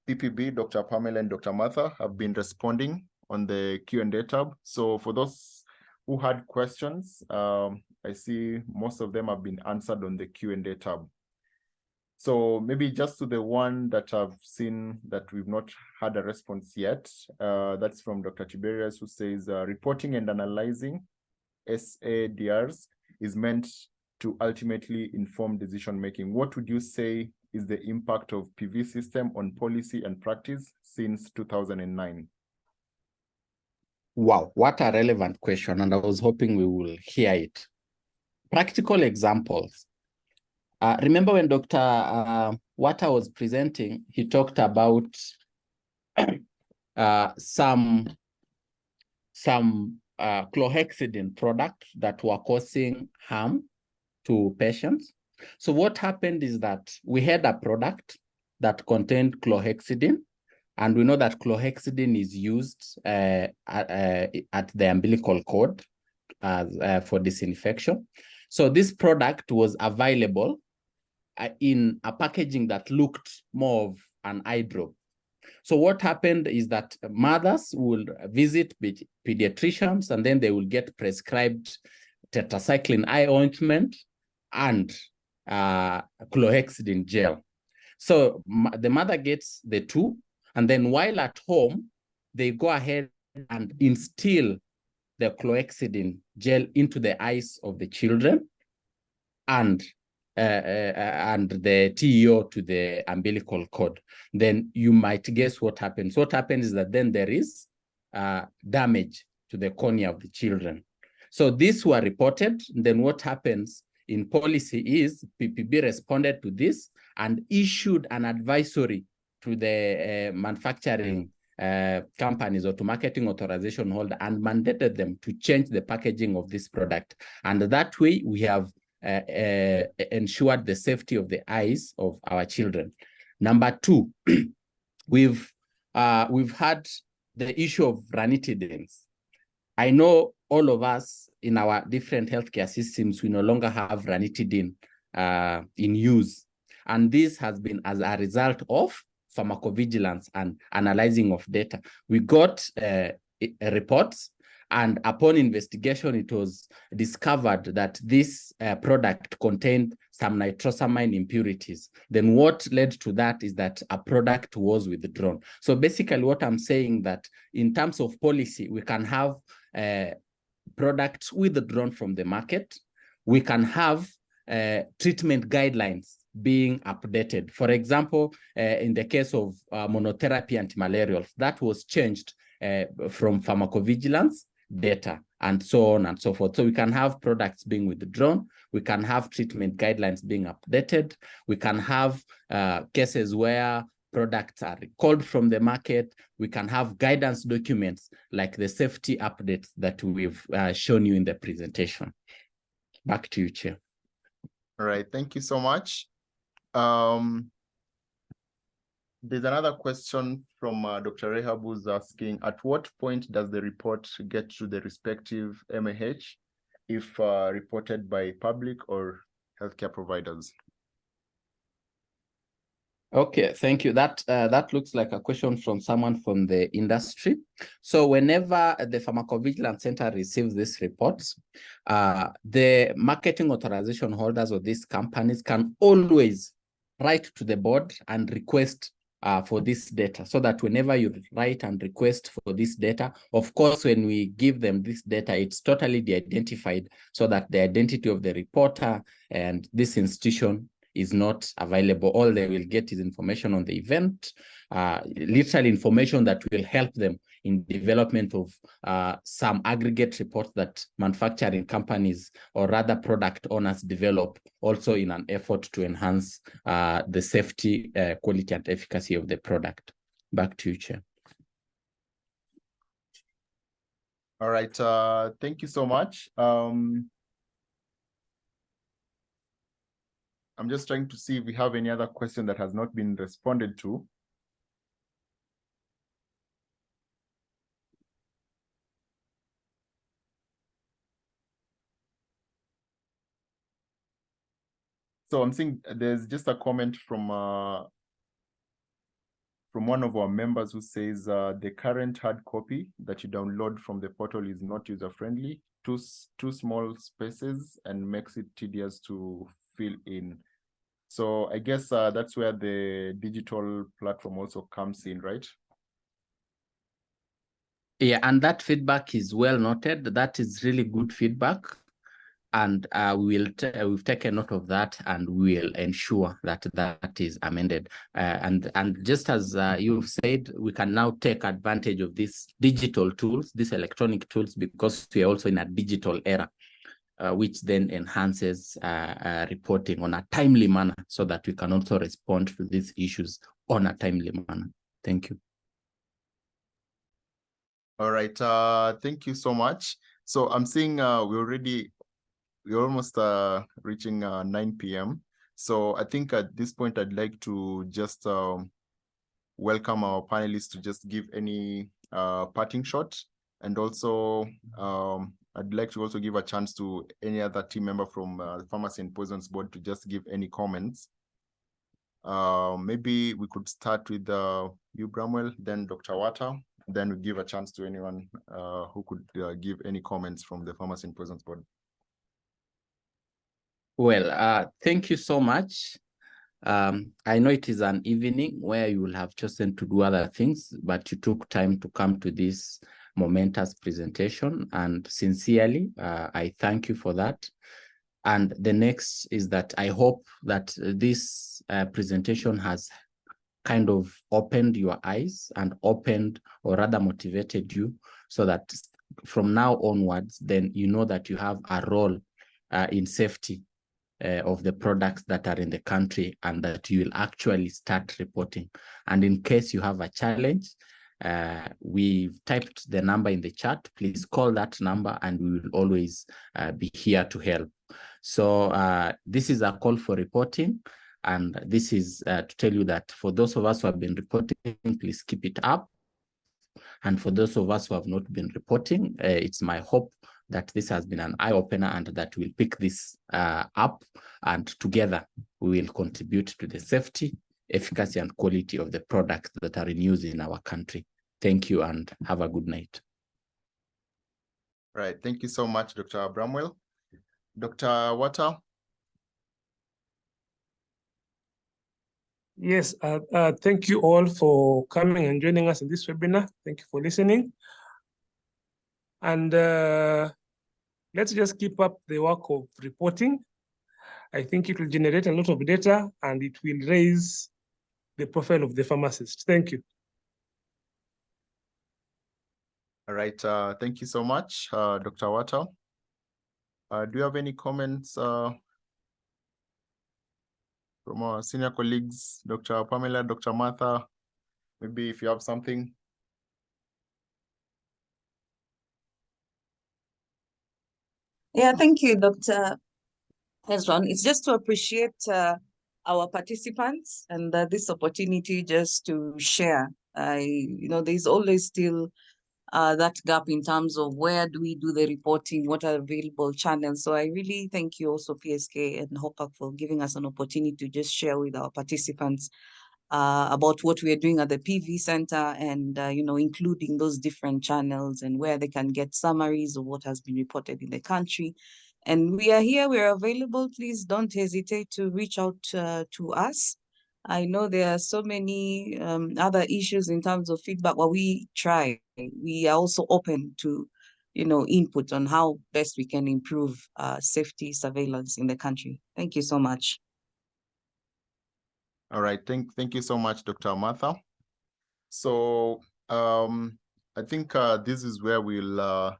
PPB, Dr. Pamela and Dr. Martha, have been responding on the Q&A tab. So for those who had questions, I see most of them have been answered on the Q&A tab. So maybe just to the one that I've seen that we've not had a response yet, that's from Dr. Tiberius, who says, reporting and analyzing SADRs is meant to ultimately inform decision-making. What would you say is the impact of PV system on policy and practice since 2009? Wow, what a relevant question, and I was hoping we will hear it. Practical examples. Remember when Dr. Wata was presenting, he talked about some chlorhexidine products that were causing harm to patients. So what happened is that we had a product that contained chlorhexidine, and we know that chlorhexidine is used at the umbilical cord for disinfection. So this product was available in a packaging that looked more of an eye drop. So what happened is that mothers will visit pediatricians, and then they will get prescribed tetracycline eye ointment and chlorhexidine gel. So the mother gets the two, and then while at home, they go ahead and instill the chlorhexidine gel into the eyes of the children, and the TEO to the umbilical cord. Then you might guess what happens. What happens is that then there is damage to the cornea of the children. So these were reported. Then what happens in policy is PPB responded to this and issued an advisory to the manufacturing companies or to marketing authorization holder and mandated them to change the packaging of this product. And that way we have ensured the safety of the eyes of our children. Number two, we've had the issue of ranitidines. I know all of us in our different healthcare systems, we no longer have ranitidine in use. And this has been as a result of pharmacovigilance and analyzing of data. We got reports, and upon investigation, it was discovered that this product contained some nitrosamine impurities. Then what led to that is that a product was withdrawn. So basically what I'm saying that in terms of policy, we can have products withdrawn from the market. We can have treatment guidelines being updated. For example, in the case of monotherapy antimalarials, that was changed from pharmacovigilance data and so on and so forth. So we can have products being withdrawn. We can have treatment guidelines being updated. We can have cases where products are recalled from the market. We can have guidance documents like the safety updates that we've shown you in the presentation. Back to you, Chair. All right, thank you so much. There's another question from Dr. Rehab, who's asking, at what point does the report get to the respective MAH if reported by public or healthcare providers? Okay, thank you. That looks like a question from someone from the industry. So whenever the Pharmacovigilance Center receives these reports, the marketing authorization holders of these companies can always write to the board and request for this data, so that whenever you write and request for this data, of course, when we give them this data, it's totally de-identified so that the identity of the reporter and this institution is not available. All they will get is information on the event, literally information that will help them in development of some aggregate reports that manufacturing companies or rather product owners develop, also in an effort to enhance the safety, quality, and efficacy of the product. Back to you, Chair. All right, thank you so much. I'm just trying to see if we have any other question that has not been responded to. So I'm seeing there's just a comment from one of our members who says the current hard copy that you download from the portal is not user-friendly, too small spaces, and makes it tedious to fill in. So I guess that's where the digital platform also comes in, right? Yeah, and that feedback is well noted. That is really good feedback. And we've taken note of that, and we'll ensure that that is amended. And just as you've said, we can now take advantage of these digital tools, these electronic tools, because we are also in a digital era, which then enhances reporting on a timely manner, so that we can also respond to these issues on a timely manner. Thank you. All right, thank you so much. So I'm seeing we're almost reaching 9 p.m. So I think at this point, I'd like to just welcome our panelists to just give any parting shot. And also, I'd like to also give a chance to any other team member from the Pharmacy and Poisons Board to just give any comments. Maybe we could start with you, Bramwell, then Dr. Wata, then we give a chance to anyone who could give any comments from the Pharmacy and Poisons Board. Well, thank you so much. I know it is an evening where you will have chosen to do other things, but you took time to come to this momentous presentation, and sincerely, I thank you for that. And the next is that I hope that this presentation has kind of opened your eyes and opened, or rather motivated you, so that from now onwards, then you know that you have a role in safety of the products that are in the country, and that you will actually start reporting. And in case you have a challenge, We've typed the number in the chat. Please call that number and we will always be here to help. So this is a call for reporting. And this is to tell you that for those of us who have been reporting, please keep it up. And for those of us who have not been reporting, it's my hope that this has been an eye-opener and that we'll pick this up, and together we will contribute to the safety, efficacy, and quality of the products that are in use in our country. Thank you and have a good night. Right. Thank you so much, Dr. Bramwell. Dr. Water. Yes, thank you all for coming and joining us in this webinar. Thank you for listening. And let's just keep up the work of reporting. I think it will generate a lot of data and it will raise the profile of the pharmacist. Thank you. All right. Thank you so much, Dr. Water. Do you have any comments from our senior colleagues, Dr. Pamela, Dr. Martha? Maybe if you have something. Yeah, thank you, Dr. Hezron. It's just to appreciate our participants and this opportunity just to share. There's always still that gap in terms of where do we do the reporting, what are available channels. So I really thank you also, PSK and HOPAC, for giving us an opportunity to just share with our participants about what we are doing at the PV Center and, including those different channels and where they can get summaries of what has been reported in the country. And we are here, we're available. Please don't hesitate to reach out to us. I know there are so many other issues in terms of feedback, but we try. We are also open to, input on how best we can improve safety surveillance in the country. Thank you so much. All right. Thank you so much, Dr. Martha. So I think this is where we'll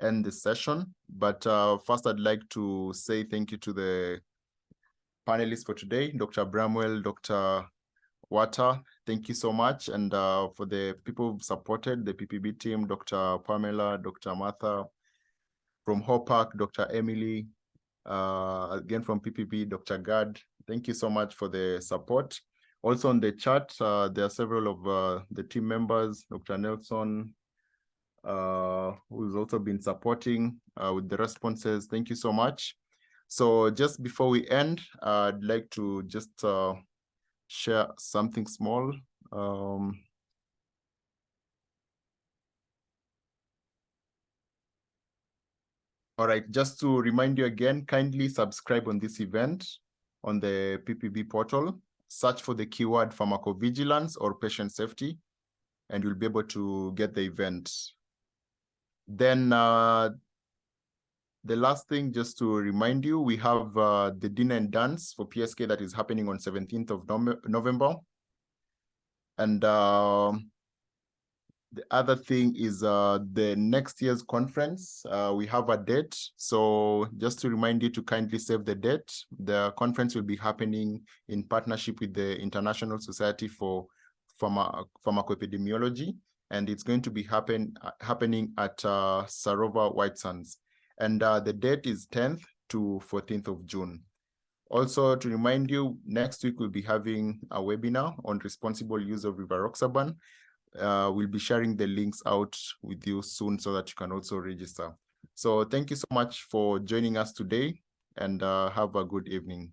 end the session. But first, I'd like to say thank you to the panelists for today, Dr. Bramwell, Dr. Water. Thank you so much. And for the people who supported the PPB team, Dr. Pamela, Dr. Martha, from HOPAC, Dr. Emily, again from PPB, Dr. Gad. Thank you so much for the support. Also on the chat, there are several of the team members, Dr. Nelson, who's also been supporting with the responses. Thank you so much. So just before we end, I'd like to just share something small. All right, just to remind you again, kindly subscribe on this event on the PPB portal. Search for the keyword pharmacovigilance or patient safety, and you'll be able to get the event. Then the last thing, just to remind you, we have the dinner and dance for PSK that is happening on 17th of November. And the other thing is the next year's conference. We have a date. So just to remind you to kindly save the date. The conference will be happening in partnership with the International Society for Pharmacoepidemiology. And it's going to be happening at Sarova White Sands. And the date is 10th to 14th of June. Also, to remind you, next week we'll be having a webinar on responsible use of rivaroxaban. We'll be sharing the links out with you soon so that you can also register. So thank you so much for joining us today, and have a good evening.